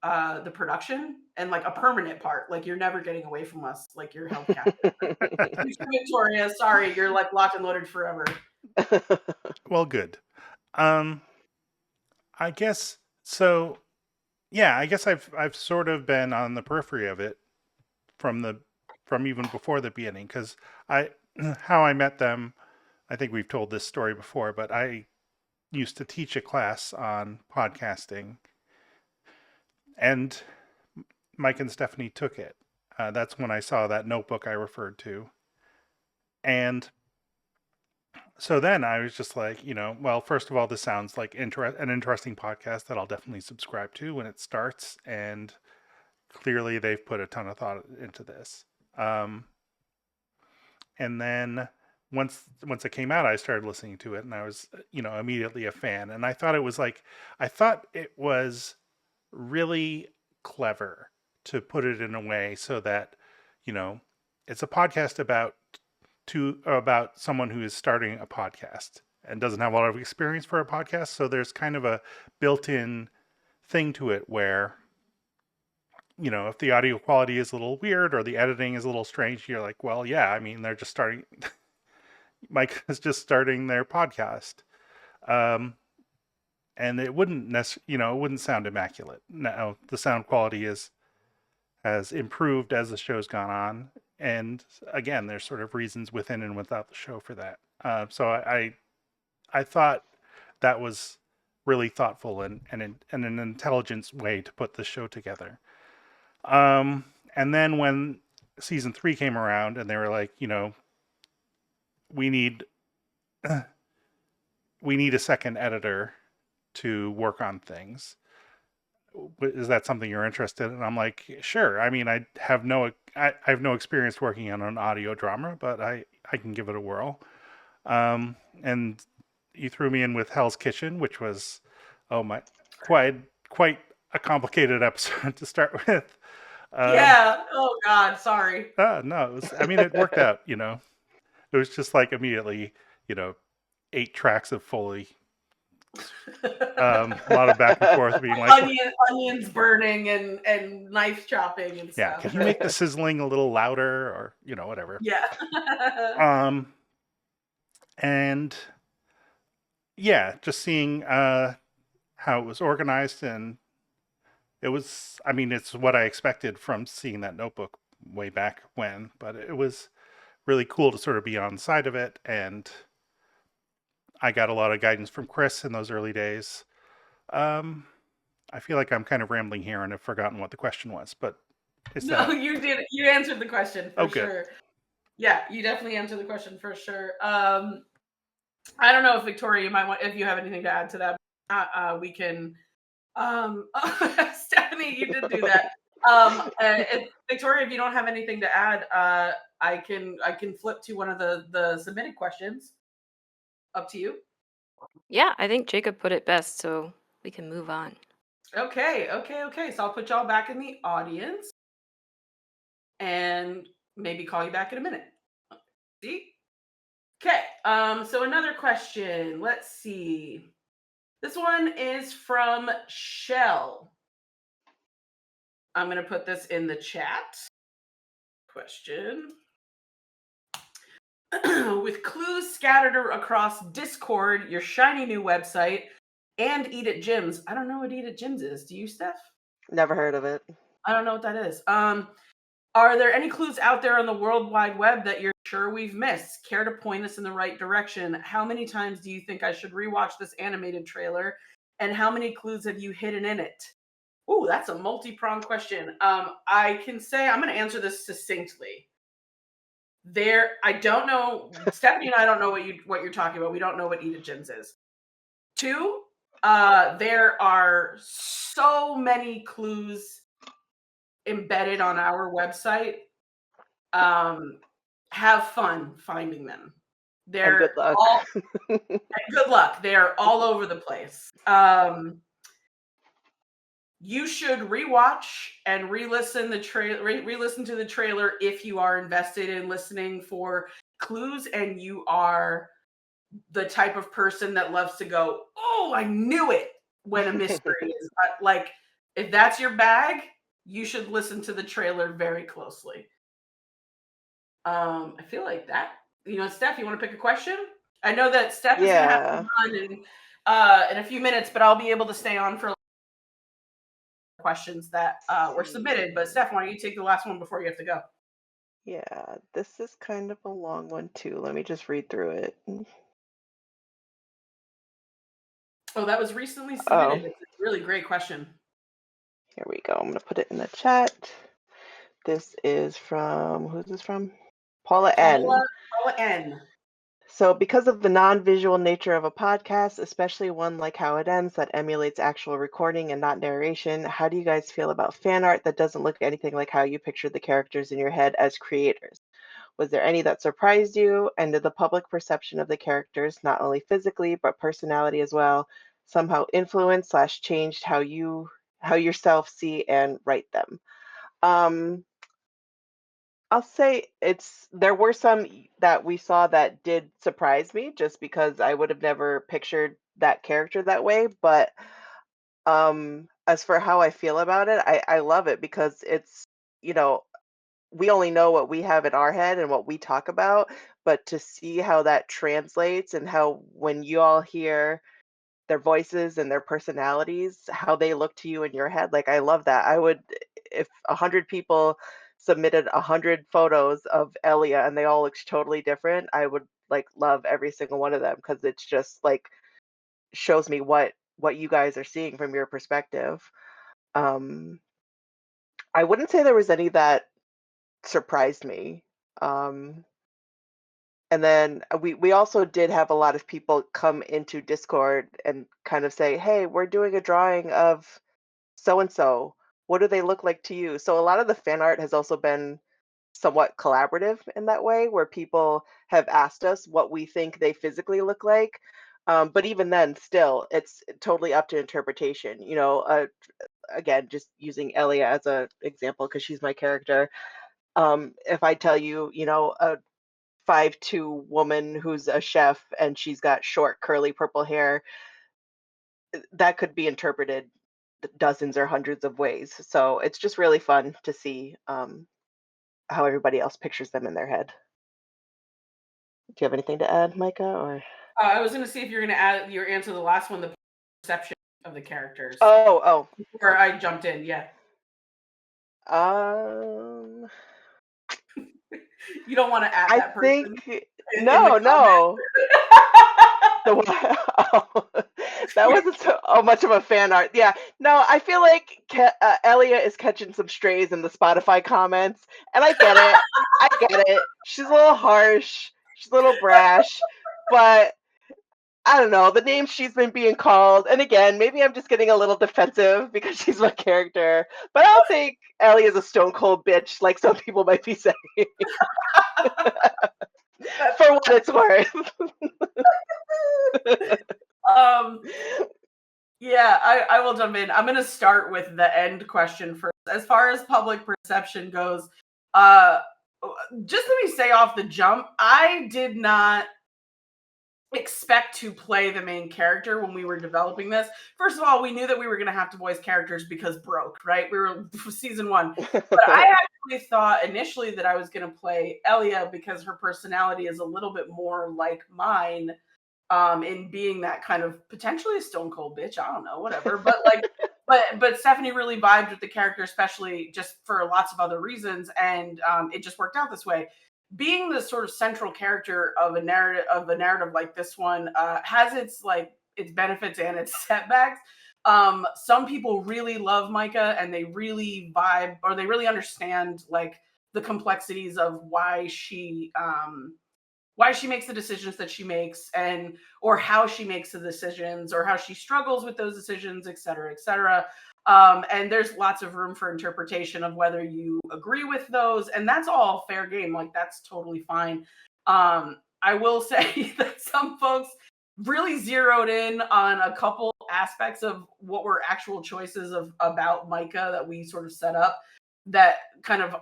the production and like a permanent part? Like, you're never getting away from us, like you're held captive. Victoria, sorry, you're like locked and loaded forever. Well, good. I guess so. Yeah, I guess I've sort of been on the periphery of it from even before the beginning, because how I met them, I think we've told this story before, but I used to teach a class on podcasting, and Mike and Stephanie took it. That's when I saw that notebook I referred to. And so then I was just like, well, first of all, this sounds like an interesting podcast that I'll definitely subscribe to when it starts. And clearly they've put a ton of thought into this. And then once it came out, I started listening to it, and I was, immediately a fan. And I thought it was really clever to put it in a way so that, it's a podcast about someone who is starting a podcast and doesn't have a lot of experience for a podcast. So there's kind of a built-in thing to it where, if the audio quality is a little weird or the editing is a little strange, you're like, well, yeah, I mean, they're just starting. Mike is just starting their podcast. And it wouldn't it wouldn't sound immaculate. Now, the sound quality has improved as the show's gone on. And again, there's sort of reasons within and without the show for that. So I thought that was really thoughtful and an intelligent way to put the show together. And then when season 3 came around and they were like, we need a second editor to work on things. Is that something you're interested in? And I'm like, sure. I mean, I have no experience working on an audio drama, but I can give it a whirl. And you threw me in with Hell's Kitchen, which was, quite a complicated episode to start with. Yeah. Oh God, sorry. No, it worked out. It was just like immediately, 8 tracks of Foley. A lot of back and forth being like onions burning and knife chopping and stuff. Can you make the sizzling a little louder, or whatever. Yeah. And yeah, just seeing how it was organized, and it was, it's what I expected from seeing that notebook way back when, but it was really cool to sort of be on the side of it. And I got a lot of guidance from Chris in those early days. I feel like I'm kind of rambling here and have forgotten what the question was, but you did. You answered the question for sure. Good. Yeah, you definitely answered the question for sure. I don't know if Victoria, you might want, if you have anything to add to that. We can. Stephanie, you did do that. Victoria, if you don't have anything to add, I can flip to one of the submitted questions. Up to you. Yeah, I think Jacob put it best, so we can move on. Okay. So I'll put y'all back in the audience and maybe call you back in a minute. See? Okay. So another question. Let's see. This one is from Shell. I'm going to put this in the chat. Question. With clues scattered across Discord, your shiny new website, and Eat at Gyms. I don't know what Eat at Gyms is. Do you, Steph? Never heard of it. I don't know what that is. Are there any clues out there on the World Wide Web that you're sure we've missed? Care to point us in the right direction? How many times do you think I should rewatch this animated trailer? And how many clues have you hidden in it? Ooh, that's a multi-pronged question. I can say I'm going to answer this succinctly. I don't know. Stephanie and I don't know what you're talking about. We don't know what Eat at Gyms is. 2, there are so many clues embedded on our website. Have fun finding them. And good luck. Good luck. They're all over the place. You should rewatch and re-listen to the trailer if you are invested in listening for clues and you are the type of person that loves to go, "Oh, I knew it," when a mystery is like, if that's your bag, you should listen to the trailer very closely. I feel like that. Steph, you want to pick a question? I know that Steph is going to have to run in a few minutes, but I'll be able to stay on for questions that were submitted. But Steph, why don't you take the last one before you have to go? Yeah, this is kind of a long one too. Let me just read through it. Oh, that was recently submitted. It's a really great question. Here we go. I'm going to put it in the chat. This is from, who's this from? Paula N. Paula N. So because of the non-visual nature of a podcast, especially one like How It Ends that emulates actual recording and not narration, how do you guys feel about fan art that doesn't look anything like how you pictured the characters in your head as creators? Was there any that surprised you? And did the public perception of the characters, not only physically, but personality as well, somehow influence / changed how yourself see and write them? I'll say there were some that we saw that did surprise me just because I would have never pictured that character that way. But as for how I feel about it, I love it because it's, we only know what we have in our head and what we talk about, but to see how that translates and how when you all hear their voices and their personalities, how they look to you in your head, like I love that. If 100 people submitted 100 photos of Elia and they all looked totally different, I would like love every single one of them because it's just like shows me what you guys are seeing from your perspective. I wouldn't say there was any that surprised me. And then we also did have a lot of people come into Discord and kind of say, "Hey, we're doing a drawing of so and so. What do they look like to you?" So a lot of the fan art has also been somewhat collaborative in that way, where people have asked us what we think they physically look like. But even then, still, it's totally up to interpretation. Again, just using Elia as an example because she's my character. If I tell you, a 5'2" woman who's a chef and she's got short, curly purple hair, that could be interpreted dozens or hundreds of ways. So it's just really fun to see how everybody else pictures them in their head. Do you have anything to add, Micah? Or I was going to see if you're going to add your answer to the last one, the perception of the characters. Oh. Before I jumped in, yeah. You don't want to add that person? No. That wasn't so much of a fan art. Yeah, no, I feel like Elia is catching some strays in the Spotify comments, and I get it. She's a little harsh, she's a little brash, but I don't know, the names she's been being called, and again, maybe I'm just getting a little defensive because she's my character, but I don't think Ellie is a stone cold bitch like some people might be saying. For what it's worth. Yeah, I will jump in. I'm going to start with the end question first. As far as public perception goes, just let me say off the jump, I did not expect to play the main character when we were developing this. First of all, we knew that we were going to have to voice characters because broke, right? We were season 1. But I actually thought initially that I was going to play Elia because her personality is a little bit more like mine, in being that kind of potentially a stone cold bitch. I don't know, whatever. But like, but Stephanie really vibed with the character, especially just for lots of other reasons, and it just worked out this way. Being the sort of central character of a narrative like this one has its benefits and its setbacks. Some people really love Micah and they really vibe, or they really understand like the complexities of why she makes the decisions that she makes, and or how she makes the decisions, or how she struggles with those decisions, et cetera, et cetera. And there's lots of room for interpretation of whether you agree with those, and that's all fair game. Like, that's totally fine. I will say that some folks really zeroed in on a couple aspects of what were actual choices about Micah that we sort of set up, that kind of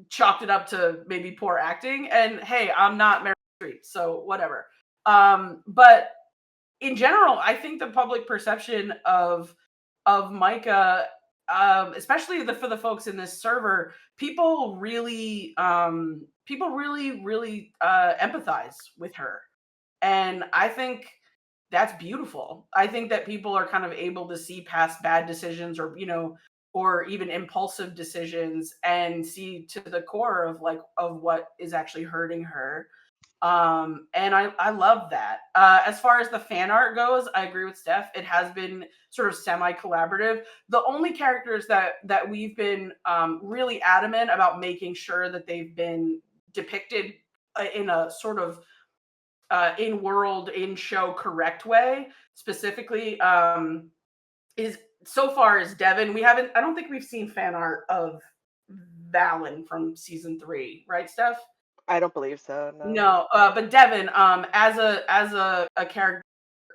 chalked it up to maybe poor acting. And hey, I'm not Meryl Streep, so whatever. But in general, I think the public perception of Micah, especially for the folks in this server, people really empathize with her, and I think that's beautiful. I think that people are kind of able to see past bad decisions, or or even impulsive decisions, and see to the core of what is actually hurting her. And I love that. As far as the fan art goes, I agree with Steph. It has been sort of semi-collaborative. The only characters that we've been really adamant about making sure that they've been depicted in a sort of in-world, in-show correct way, specifically, is so far is Devin. I don't think we've seen fan art of Valen from season 3, right, Steph? I don't believe so. No. No, but Devin, as a character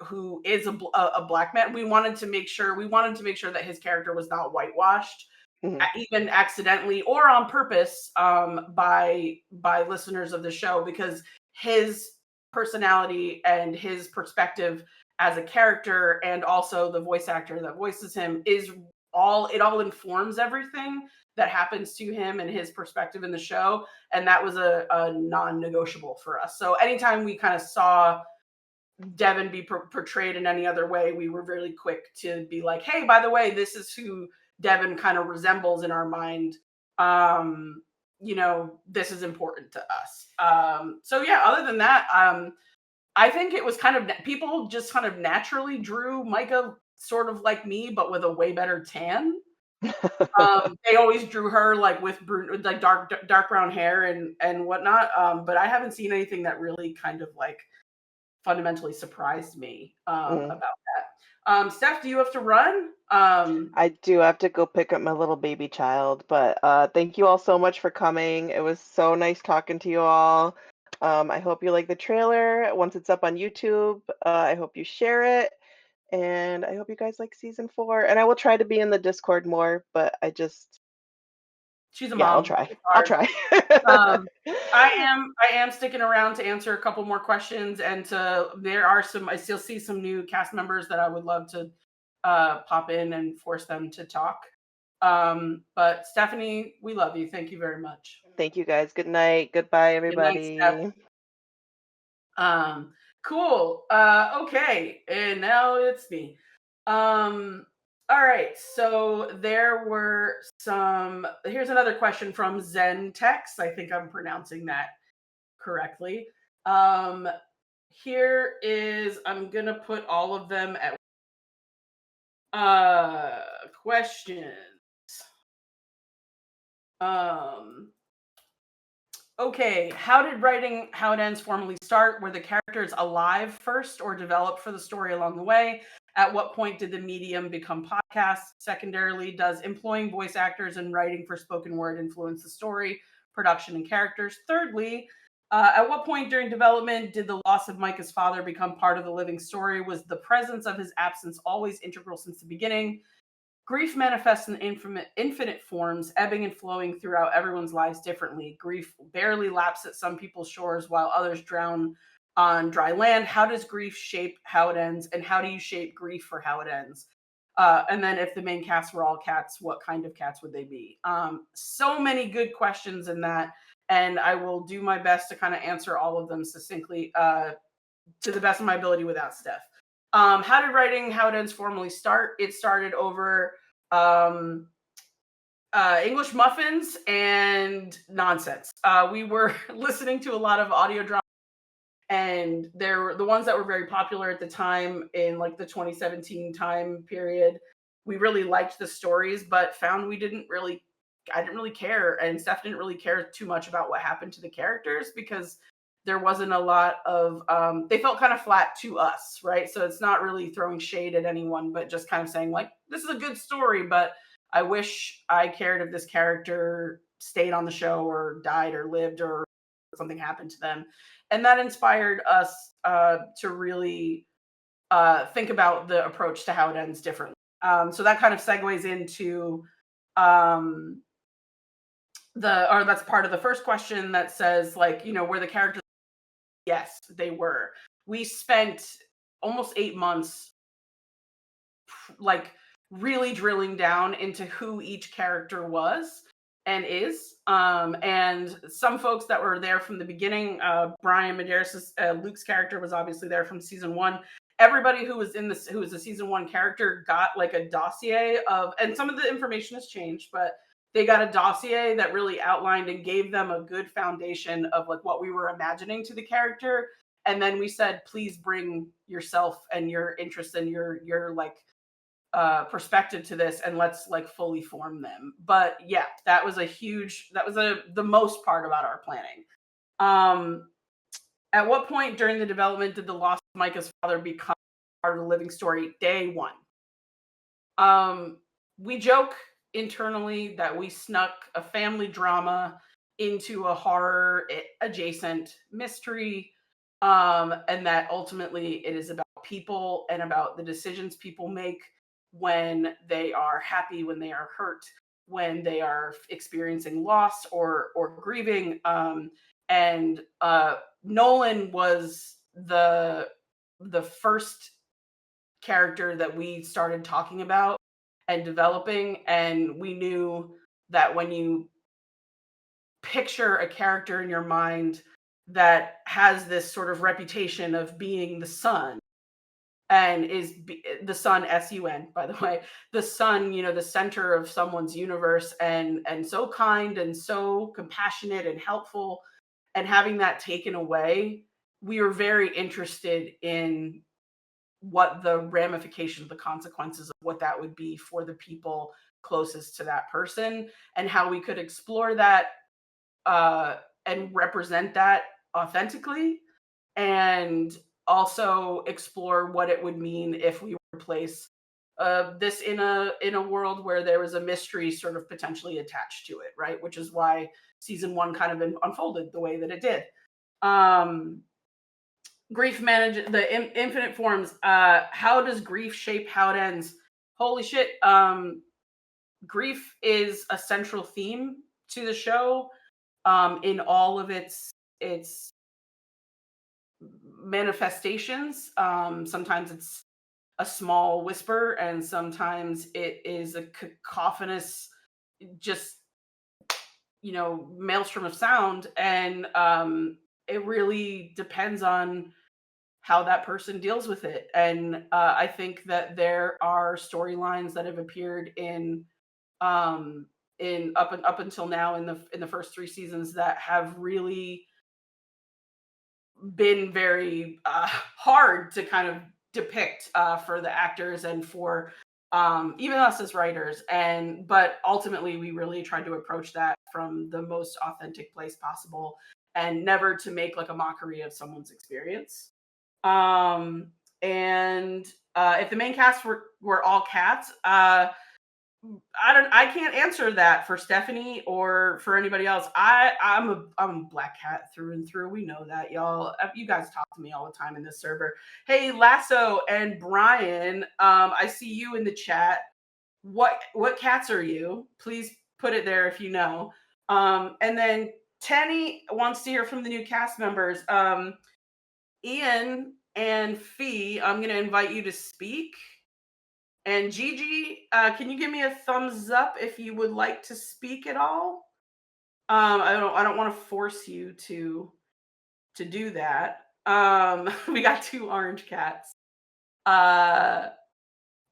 who is a black man, we wanted to make sure that his character was not whitewashed, Mhm. even accidentally or on purpose, by listeners of the show, because his personality and his perspective as a character, and also the voice actor that voices him, it all informs everything that happens to him and his perspective in the show. And that was a non-negotiable for us. So anytime we kind of saw Devin be portrayed in any other way, we were really quick to be like, hey, by the way, this is who Devin kind of resembles in our mind. This is important to us. So yeah, other than that, I think it was kind of, people just kind of naturally drew Micah sort of like me, but with a way better tan. They always drew her like with like dark brown hair and whatnot. But I haven't seen anything that really kind of like fundamentally surprised me about that. Steph, do you have to run? I do have to go pick up my little baby child, but thank you all so much for coming. It was so nice talking to you all. I hope you like the trailer. Once it's up on YouTube, I hope you share it. And I hope you guys like season 4. And I will try to be in the Discord more, but She's a yeah, mom. I'll try. It's I'll hard. try. I am sticking around to answer a couple more questions, and I still see some new cast members that I would love to pop in and force them to talk. But Stephanie, we love you. Thank you very much. Thank you guys. Good night. Goodbye, Good night, everybody. Steph. Cool. Okay, and now it's me. All right, so there were here's another question from Zentex. I think I'm pronouncing that correctly. Here is, I'm gonna put all of them at questions. Okay, how did writing How It Ends formally start? Were the characters alive first or developed for the story along the way? At what point did the medium become podcast? Secondarily, does employing voice actors and writing for spoken word influence the story, production, and characters? Thirdly, at what point during development did the loss of Micah's father become part of the living story? Was the presence of his absence always integral since the beginning? Grief manifests in infinite forms, ebbing and flowing throughout everyone's lives differently. Grief barely laps at some people's shores while others drown on dry land? How does grief shape how it ends? And how do you shape grief for how it ends? And then if the main cast were all cats, what kind of cats would they be? So many good questions in that. And I will do my best to kind of answer all of them succinctly to the best of my ability without Steph. How did writing How It Ends formally start? It started over English muffins and nonsense. We were listening to a lot of audio drama, and they're the ones that were very popular at the time in like the 2017 time period. We really liked the stories, but found I didn't really care, and Steph didn't really care too much about what happened to the characters because there wasn't a lot of they felt kind of flat to us, right? So it's not really throwing shade at anyone, but just kind of saying like, this is a good story, but I wish I cared if this character stayed on the show or died or lived or something happened to them. And that inspired us to really think about the approach to How It Ends differently. So that kind of segues into that's part of the first question that says, like, were the characters? Yes, they were. We spent almost 8 months like really drilling down into who each character was and is. And some folks that were there from the beginning, Brian Medeiros, Luke's character was obviously there from season 1. Everybody who was who was a season 1 character got like a dossier of, and some of the information has changed, but they got a dossier that really outlined and gave them a good foundation of like what we were imagining to the character. And then we said, please bring yourself and your interest and your like perspective to this, and let's like fully form them. But yeah, that was the most part about our planning. At what point during the development did the loss of Micah's father become part of the living story? Day 1. We joke internally that we snuck a family drama into a horror adjacent mystery, and that ultimately it is about people and about the decisions people make when they are happy, when they are hurt, when they are experiencing loss or grieving. And Nolan was the first character that we started talking about and developing, and we knew that when you picture a character in your mind that has this sort of reputation of being the sun, and is the sun, S-U-N, by the way, the sun, the center of someone's universe, and so kind and so compassionate and helpful, and having that taken away, we were very interested in what the ramifications, the consequences of what that would be for the people closest to that person, and how we could explore that and represent that authentically, and also explore what it would mean if we were to place this in a world where there was a mystery sort of potentially attached to it, right? Which is why season 1 kind of unfolded the way that it did. Grief manage the infinite forms. How does grief shape how it ends? Holy shit. Grief is a central theme to the show in all of its manifestations. Sometimes it's a small whisper, and sometimes it is a cacophonous, just maelstrom of sound, and it really depends on how that person deals with it. And I think that there are storylines that have appeared in up until now in the first 3 seasons that have really been very hard to kind of depict for the actors and for even us as writers. But ultimately we really tried to approach that from the most authentic place possible, and never to make like a mockery of someone's experience. And if the main cast were all cats, I can't answer that for Stephanie or for anybody else. I'm a black cat through and through. We know that, y'all. You guys talk to me all the time in this server. Hey, Lasso and Brian, I see you in the chat. What cats are you? Please put it there if you know. And then Tenny wants to hear from the new cast members. Ian and Fee, I'm going to invite you to speak. And Gigi, can you give me a thumbs up if you would like to speak at all? I don't want to force you to do that. We got 2 orange cats.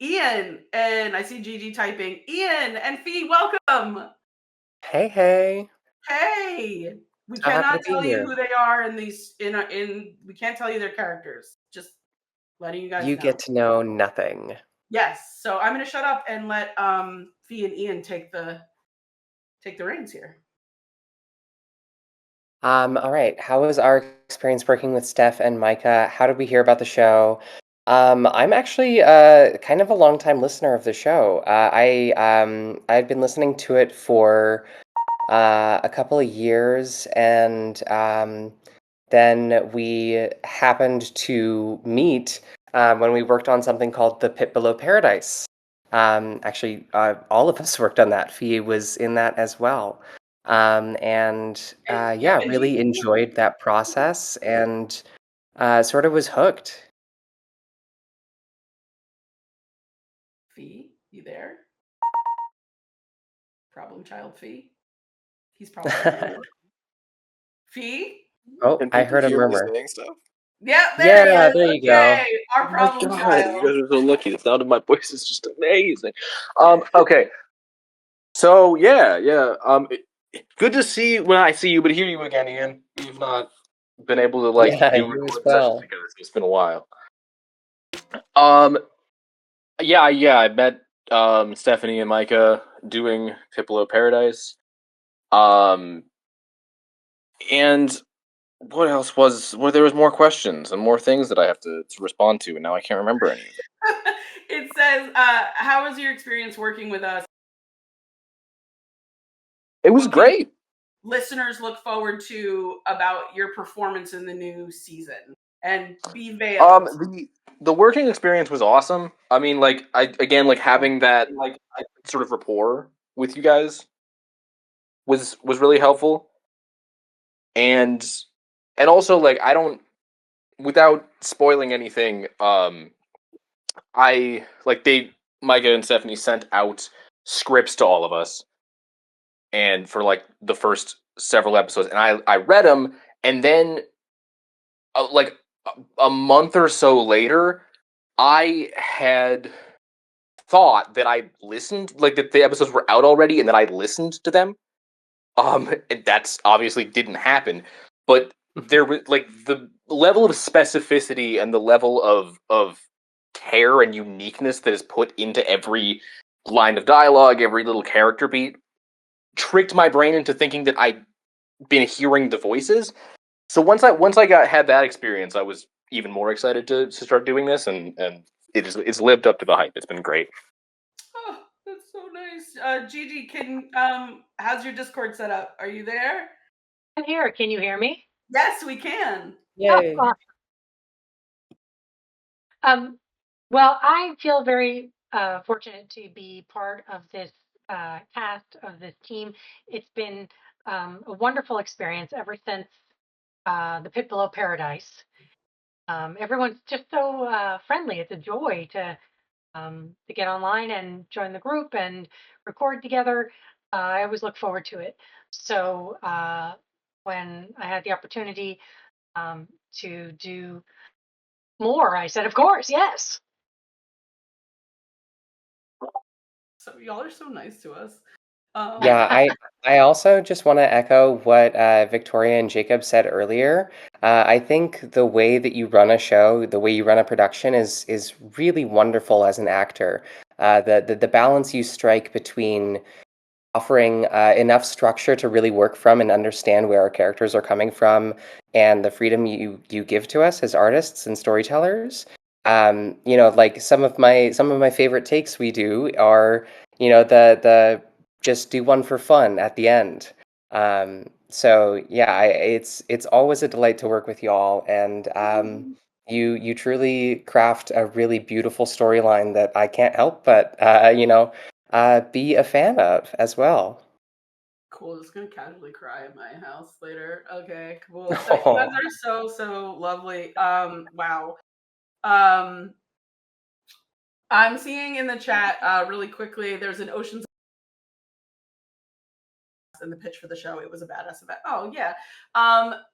Ian, and I see Gigi typing. Ian and Fee, welcome. Hey, hey. Hey, we So happy cannot to be tell you here. who they are in these in we can't tell you their characters. Just letting you guys You know. get to know nothing. Yes. So I'm going to shut up and let Fee and Ian take the reins here. All right. How was our experience working with Steph and Micah? How did we hear about the show? I'm actually kind of a longtime listener of the show. I've been listening to it for a couple of years, and then we happened to meet when we worked on something called The Pit Below Paradise. Actually, all of us worked on that. Fee was in that as well. Yeah, and really enjoyed that process and sort of was hooked. Fee, you there? Problem child Fee. He's probably Fee. Oh, Can I people heard a hear me murmur. saying stuff? Yeah, there he Yeah, is. there you go. Okay, our Oh my problem god, child. you guys are so lucky. The sound of my voice is just amazing. Okay. So yeah. Good to see when I see you, but hear you again, Ian. You've not been able to Yeah, do you as recording sessions well. together. It's been a while. Um, yeah. I met Stephanie and Micah doing Pipolo Paradise. Um, and what else was? Well, there was more questions and more things that I have to respond to, and now I can't remember any of it. It says, how was your experience working with us? It was What can great. listeners look forward to about your performance in the new season? And be veiled. The working experience was awesome. I mean, having that sort of rapport with you guys was really helpful, and also I don't, without spoiling anything. I like they Micah and Stephanie sent out scripts to all of us, and for the first several episodes, and I read them, and then like a month or so later, I had thought that I listened, that the episodes were out already, and that I listened to them. And that's obviously didn't happen. But there was the level of specificity and the level of care and uniqueness that is put into every line of dialogue, every little character beat, tricked my brain into thinking that I'd been hearing the voices. So once I had that experience, I was even more excited to start doing this, and it's lived up to the hype. It's been great. Oh, that's so nice. Gigi, can how's your Discord set up? Are you there? I'm here. Can you hear me? Yes, we can. Yay. Oh, well, I feel very fortunate to be part of this cast of this team. It's been a wonderful experience ever since the Pit Below Paradise. Everyone's just so friendly. It's a joy to get online and join the group and record together. I always look forward to it. So when I had the opportunity to do more, I said, of course, yes. So y'all are so nice to us. Yeah, I also just want to echo what Victoria and Jacob said earlier. I think the way that you run a show, the way you run a production is really wonderful as an actor. The balance you strike between offering enough structure to really work from and understand where our characters are coming from, and the freedom you give to us as artists and storytellers. Like some of my favorite takes we do are, the just do one for fun at the end. So yeah, it's always a delight to work with y'all, and you truly craft a really beautiful storyline that I can't help but be a fan of as well. Cool. Just gonna casually cry at my house later. Okay, cool. So you guys are so lovely. Wow. Um, I'm seeing in the chat really quickly. There's an Ocean's in the pitch for the show. It was a badass event. Oh yeah,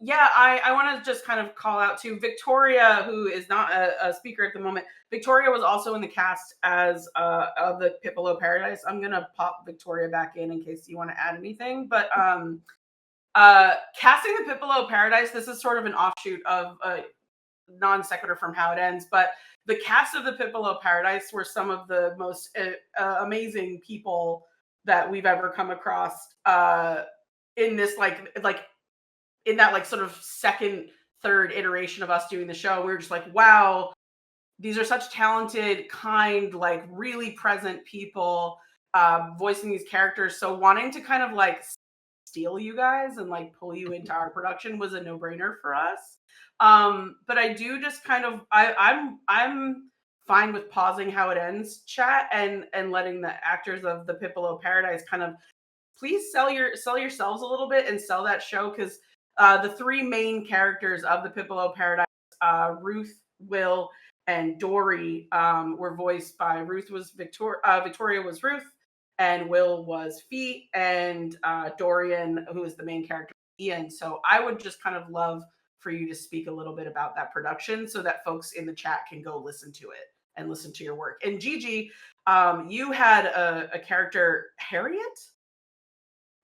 yeah. I want to just kind of call out to Victoria, who is not a speaker at the moment. Victoria was also in the cast as of the Piccolo Paradise. I'm gonna pop Victoria back in case you want to add anything. But casting the Piccolo Paradise. This is sort of an offshoot of non sequitur from How It Ends, but the cast of the Piccolo Paradise were some of the most amazing people that we've ever come across in this like in that like sort of second third iteration of us doing the show. We were just like, wow, these are such talented, kind, like really present people voicing these characters. So wanting to kind of like steal you guys and like pull you into our production was a no-brainer for us. But I do just kind of I'm fine with pausing How It Ends chat and letting the actors of the Piccolo Paradise kind of please sell yourselves a little bit and sell that show, because the three main characters of the Piccolo Paradise, Ruth, Will, and Dory, were voiced by Ruth was Victoria was Ruth, and Will was Fee, and Dorian, who is the main character, Ian. So I would just kind of love for you to speak a little bit about that production so that folks in the chat can go listen to it and listen to your work. And Gigi, you had a character, Harriet? Is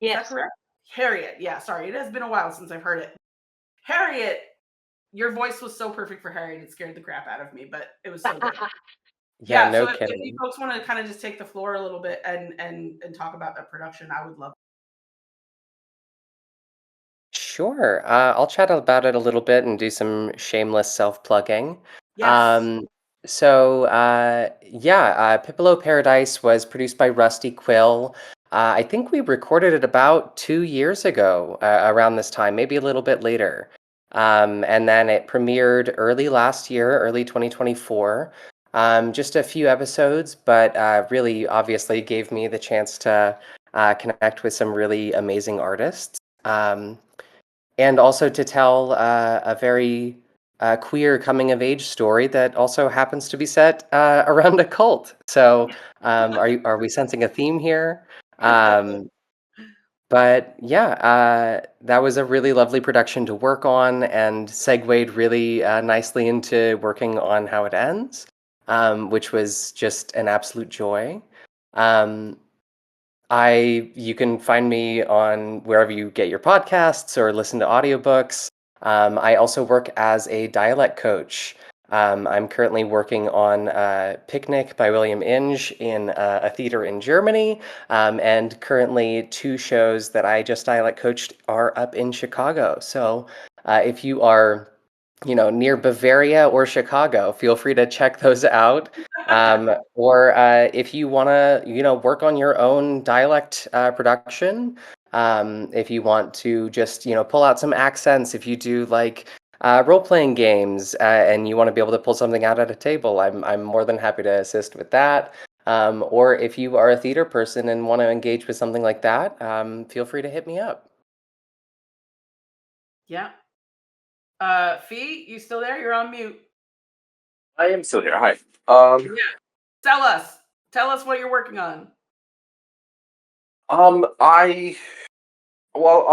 that Yes. correct? Harriet. Yeah, sorry. It has been a while since I've heard it. Harriet, your voice was so perfect for Harriet. It scared the crap out of me, but it was so good. Yeah, Yeah, no so if you kidding. folks want to kind of just take the floor a little bit and talk about that production, I would love. Sure. I'll chat about it a little bit and do some shameless self-plugging. Yes. Piccolo Paradise was produced by Rusty Quill. I think we recorded it about 2 years ago, around this time, maybe a little bit later. And then it premiered early last year, early 2024. Just a few episodes, but really obviously gave me the chance to connect with some really amazing artists. And also to tell a very queer coming of age story that also happens to be set around a cult. So, are we sensing a theme here? But yeah, that was a really lovely production to work on, and segued really nicely into working on How It Ends, which was just an absolute joy. Um, you can find me on wherever you get your podcasts or listen to audiobooks. I also work as a dialect coach. I'm currently working on Picnic by William Inge in a theater in Germany, and currently 2 shows that I just dialect coached are up in Chicago. So if you are, near Bavaria or Chicago, feel free to check those out. Or if you want to, work on your own dialect production, if you want to just, pull out some accents, if you do like role-playing games and you want to be able to pull something out at a table, I'm more than happy to assist with that. Or if you are a theater person and want to engage with something like that, feel free to hit me up. Yeah. Fee, you still there? You're on mute. I am still here. Hi. Yeah. Tell us what you're working on. I'll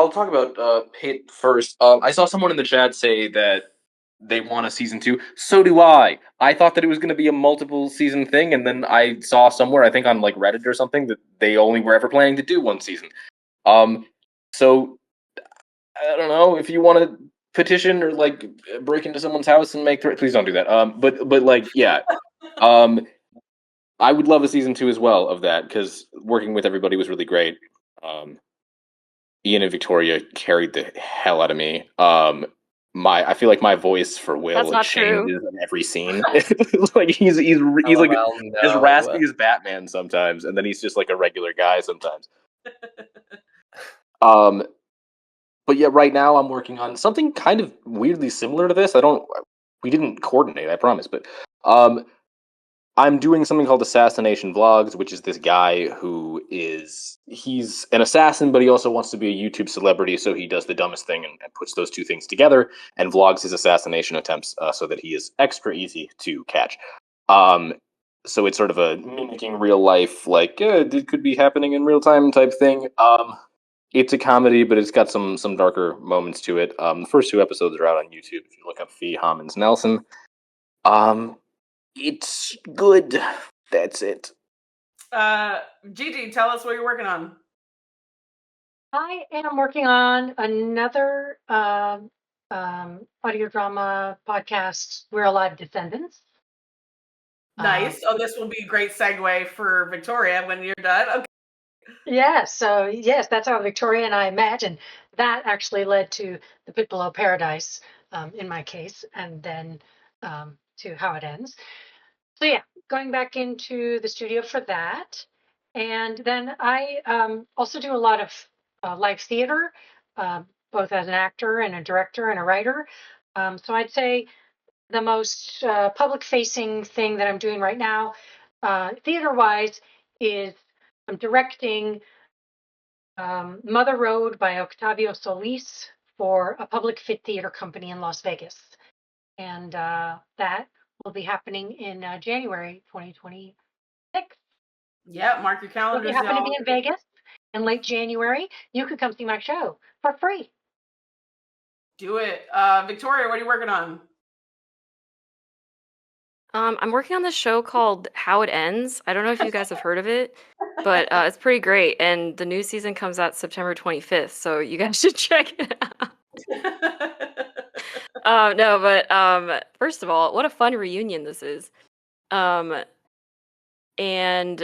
talk about Pit first. I saw someone in the chat say that they want a season 2. So do I. I thought that it was going to be a multiple season thing, and then I saw somewhere, I think on like Reddit or something, that they only were ever planning to do 1 season. So I don't know if you want to petition or like break into someone's house and make please don't do that. But like yeah. I would love a season 2 as well of that, because working with everybody was really great. Ian and Victoria carried the hell out of me. I feel like my voice for That's Will not true. changes in every scene. Like he's like LOL, as no. raspy as Batman sometimes, and then he's just like a regular guy sometimes. But yeah, right now I'm working on something kind of weirdly similar to this. We didn't coordinate, I promise, but I'm doing something called Assassination Vlogs, which is this guy who he's an assassin, but he also wants to be a YouTube celebrity, so he does the dumbest thing and puts those two things together and vlogs his assassination attempts so that he is extra easy to catch. Um, so it's sort of a mimicking real life, like, it could be happening in real time type thing. It's a comedy, but it's got some darker moments to it. The first two episodes are out on YouTube. If you look up Fee Hommins Nelson, it's good. That's it. Gigi, tell us what you're working on. I am working on another audio drama podcast, We're Alive Descendants. Nice. This will be a great segue for Victoria when you're done. Okay. Yes, so yes, that's how Victoria and I imagine that actually led to The Pit Below Paradise, in my case, and then to How It Ends. So yeah, going back into the studio for that. And then I also do a lot of live theater, both as an actor and a director and a writer. So I'd say the most public-facing thing that I'm doing right now, theater-wise, is I'm directing Mother Road by Octavio Solis for a public fit theater company in Las Vegas. And that will be happening in January 2026. Yeah, mark your So if calendars, you happen to y'all. be in Vegas in late January, you could come see my show for free. Do it. Victoria, what are you working on? I'm working on this show called How It Ends. I don't know if you guys have heard of it, but it's pretty great. And the new season comes out September 25th, so you guys should check it out. No, but first of all, what a fun reunion this is. And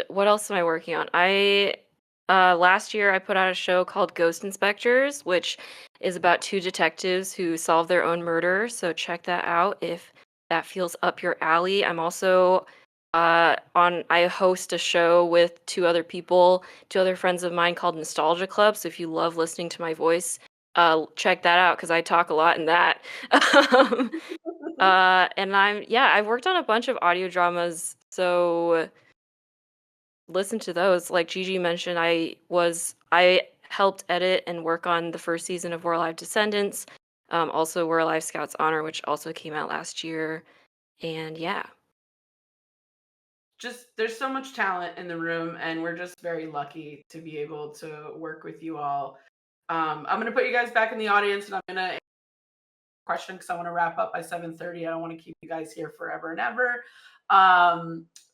what else am I working on? Last year I put out a show called Ghost Inspectors, which is about two detectives who solve their own murder. So check that out if that feels up your alley. I'm also I host a show with two other friends of mine called Nostalgia Club. So if you love listening to my voice, check that out because I talk a lot in that. And I've worked on a bunch of audio dramas, so listen to those. Like Gigi mentioned, I helped edit and work on the first season of We're Alive Descendants. Also We're Alive Scouts Honor, which also came out last year. And yeah. Just there's so much talent in the room, and we're just very lucky to be able to work with you all. I'm gonna put you guys back in the audience, and I'm gonna question because I want to wrap up by 7:30. I don't want to keep you guys here forever and ever.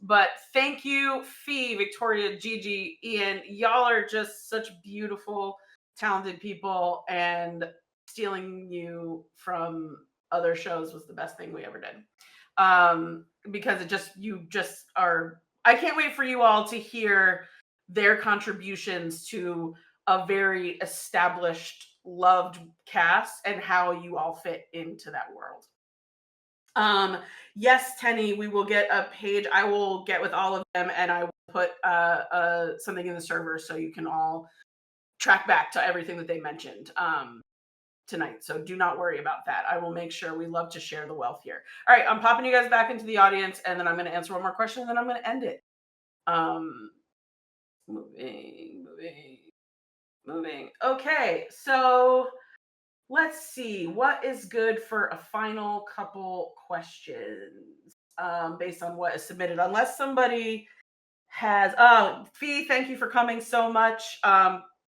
But thank you, Fee, Victoria, Gigi, Ian. Y'all are just such beautiful, talented people, and stealing you from other shows was the best thing we ever did. Because you just are. I can't wait for you all to hear their contributions to a very established, loved cast and how you all fit into that world. Yes, Tenny, we will get a page. I will get with all of them and I will put something in the server so you can all track back to everything that they mentioned tonight. So do not worry about that. I will make sure. We love to share the wealth here. All right, I'm popping you guys back into the audience and then I'm going to answer one more question and then I'm going to end it. Moving. Okay, so let's see. What is good for a final couple questions based on what is submitted? Unless somebody has... Fee, thank you for coming so much.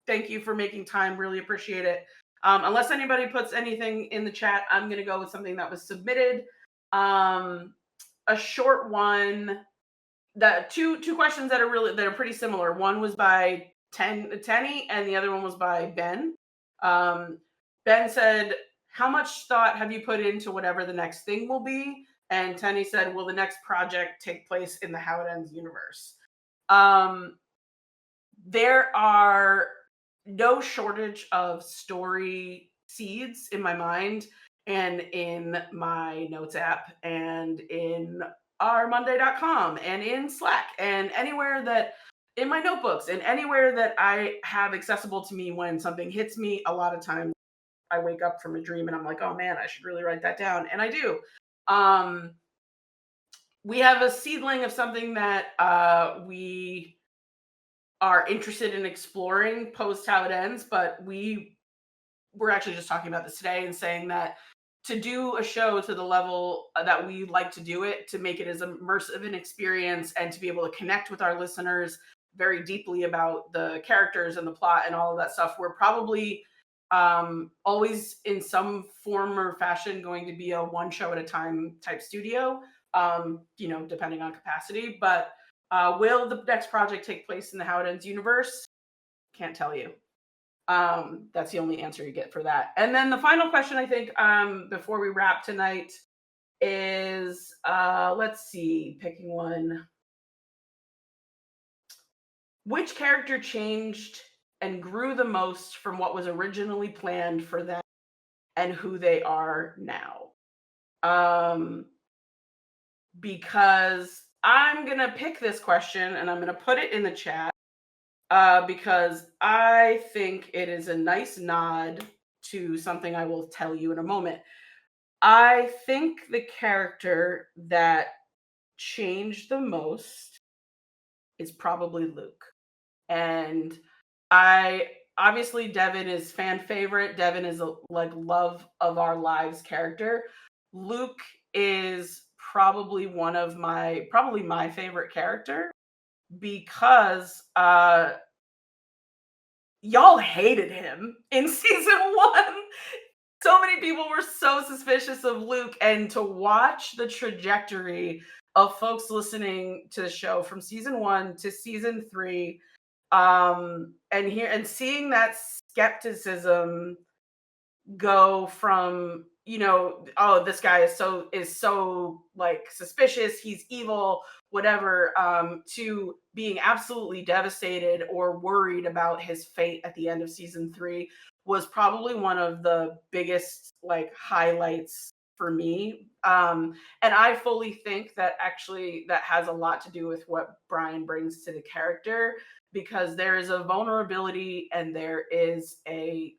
Thank you for making time. Really appreciate it. Unless anybody puts anything in the chat, I'm going to go with something that was submitted. A short one. That two questions that are pretty similar. One was by Tenny, and the other one was by Ben. Ben said, "How much thought have you put into whatever the next thing will be?" And Tenny said, "Will the next project take place in the How It Ends universe?" There are no shortage of story seeds in my mind and in my notes app and in our Monday.com and in Slack and anywhere that in my notebooks and anywhere that I have accessible to me when something hits me. A lot of times I wake up from a dream and I'm like, oh man, I should really write that down. And I do. we have a seedling of something that we are interested in exploring post how it ends, but we're actually just talking about this today and saying that to do a show to the level that we like to do it, to make it as immersive an experience and to be able to connect with our listeners very deeply about the characters and the plot and all of that stuff, we're probably always in some form or fashion going to be a one show at a time type studio, depending on capacity. But will the next project take place in the How It Ends universe? Can't tell you. That's the only answer you get for that. And then the final question, I think, before we wrap tonight is, let's see, picking one. Which character changed and grew the most from what was originally planned for them and who they are now? Because I'm going to pick this question and I'm going to put it in the chat. Because I think it is a nice nod to something I will tell you in a moment. I think the character that changed the most is probably Luke. And obviously Devin is fan favorite. Devin is a love of our lives character. Luke is probably my favorite character because y'all hated him in season 1. So many people were so suspicious of Luke, and to watch the trajectory of folks listening to the show from season 1 to season 3, and seeing that skepticism go from, oh, this guy is so like suspicious, he's evil, whatever, to being absolutely devastated or worried about his fate at the end of season 3 was probably one of the biggest highlights for me. And I fully think that actually that has a lot to do with what Brian brings to the character, because there is a vulnerability and there is a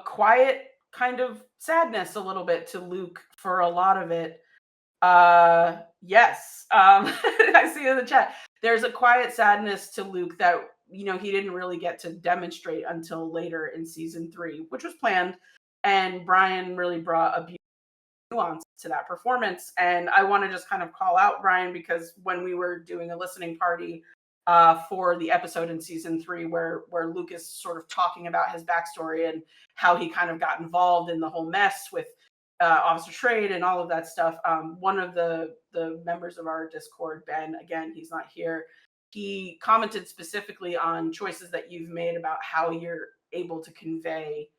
quiet kind of sadness a little bit to Luke for a lot of it. Yes. I see in the chat. There's a quiet sadness to Luke that, he didn't really get to demonstrate until later in season 3, which was planned. And Brian really brought a beautiful nuance to that performance. And I want to just kind of call out Brian, because when we were doing a listening party for the episode in season 3 where Luke is sort of talking about his backstory and how he kind of got involved in the whole mess with Officer Trade and all of that stuff. One of the members of our Discord, Ben, again, he's not here, he commented specifically on choices that you've made about how you're able to convey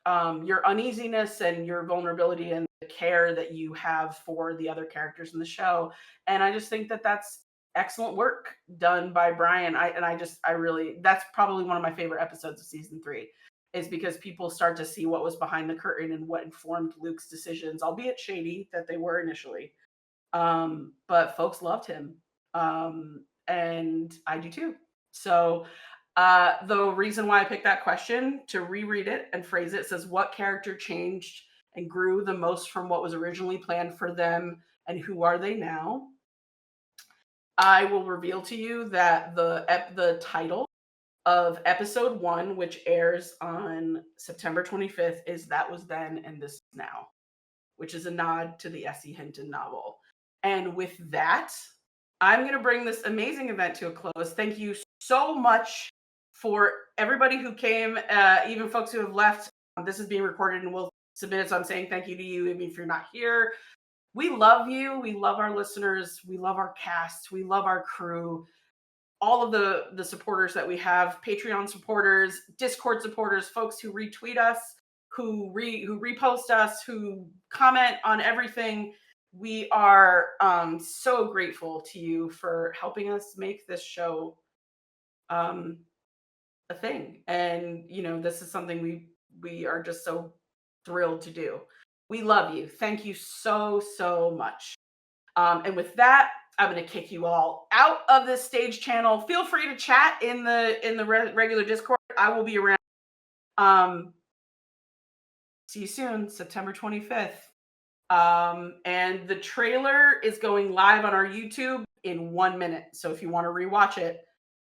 your uneasiness and your vulnerability and the care that you have for the other characters in the show. And I just think that that's excellent work done by Brian. That's probably one of my favorite episodes of season 3, is because people start to see what was behind the curtain and what informed Luke's decisions, albeit shady that they were initially. But folks loved him. And I do too. So the reason why I picked that question, to reread it and phrase it, says, what character changed and grew the most from what was originally planned for them and who are they now? I will reveal to you that the title of episode 1, which airs on September 25th, is That Was Then and This Is Now, which is a nod to the S.E. Hinton novel. And with that, I'm going to bring this amazing event to a close. Thank you so much for everybody who came, even folks who have left. This is being recorded and we'll submit it, so I'm saying thank you to you, even if you're not here. We love you. We love our listeners. We love our cast. We love our crew. All of the supporters that we have, Patreon supporters, Discord supporters, folks who retweet us, who repost us, who comment on everything. We are so grateful to you for helping us make this show a thing. And, this is something we are just so thrilled to do. We love you. Thank you so, so much. And with that, I'm going to kick you all out of this stage channel. Feel free to chat in the regular Discord. I will be around. See you soon, September 25th. And the trailer is going live on our YouTube in 1 minute. So if you want to rewatch it,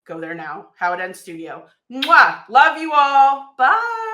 go there now. How It Ends Studio. Mwah! Love you all. Bye.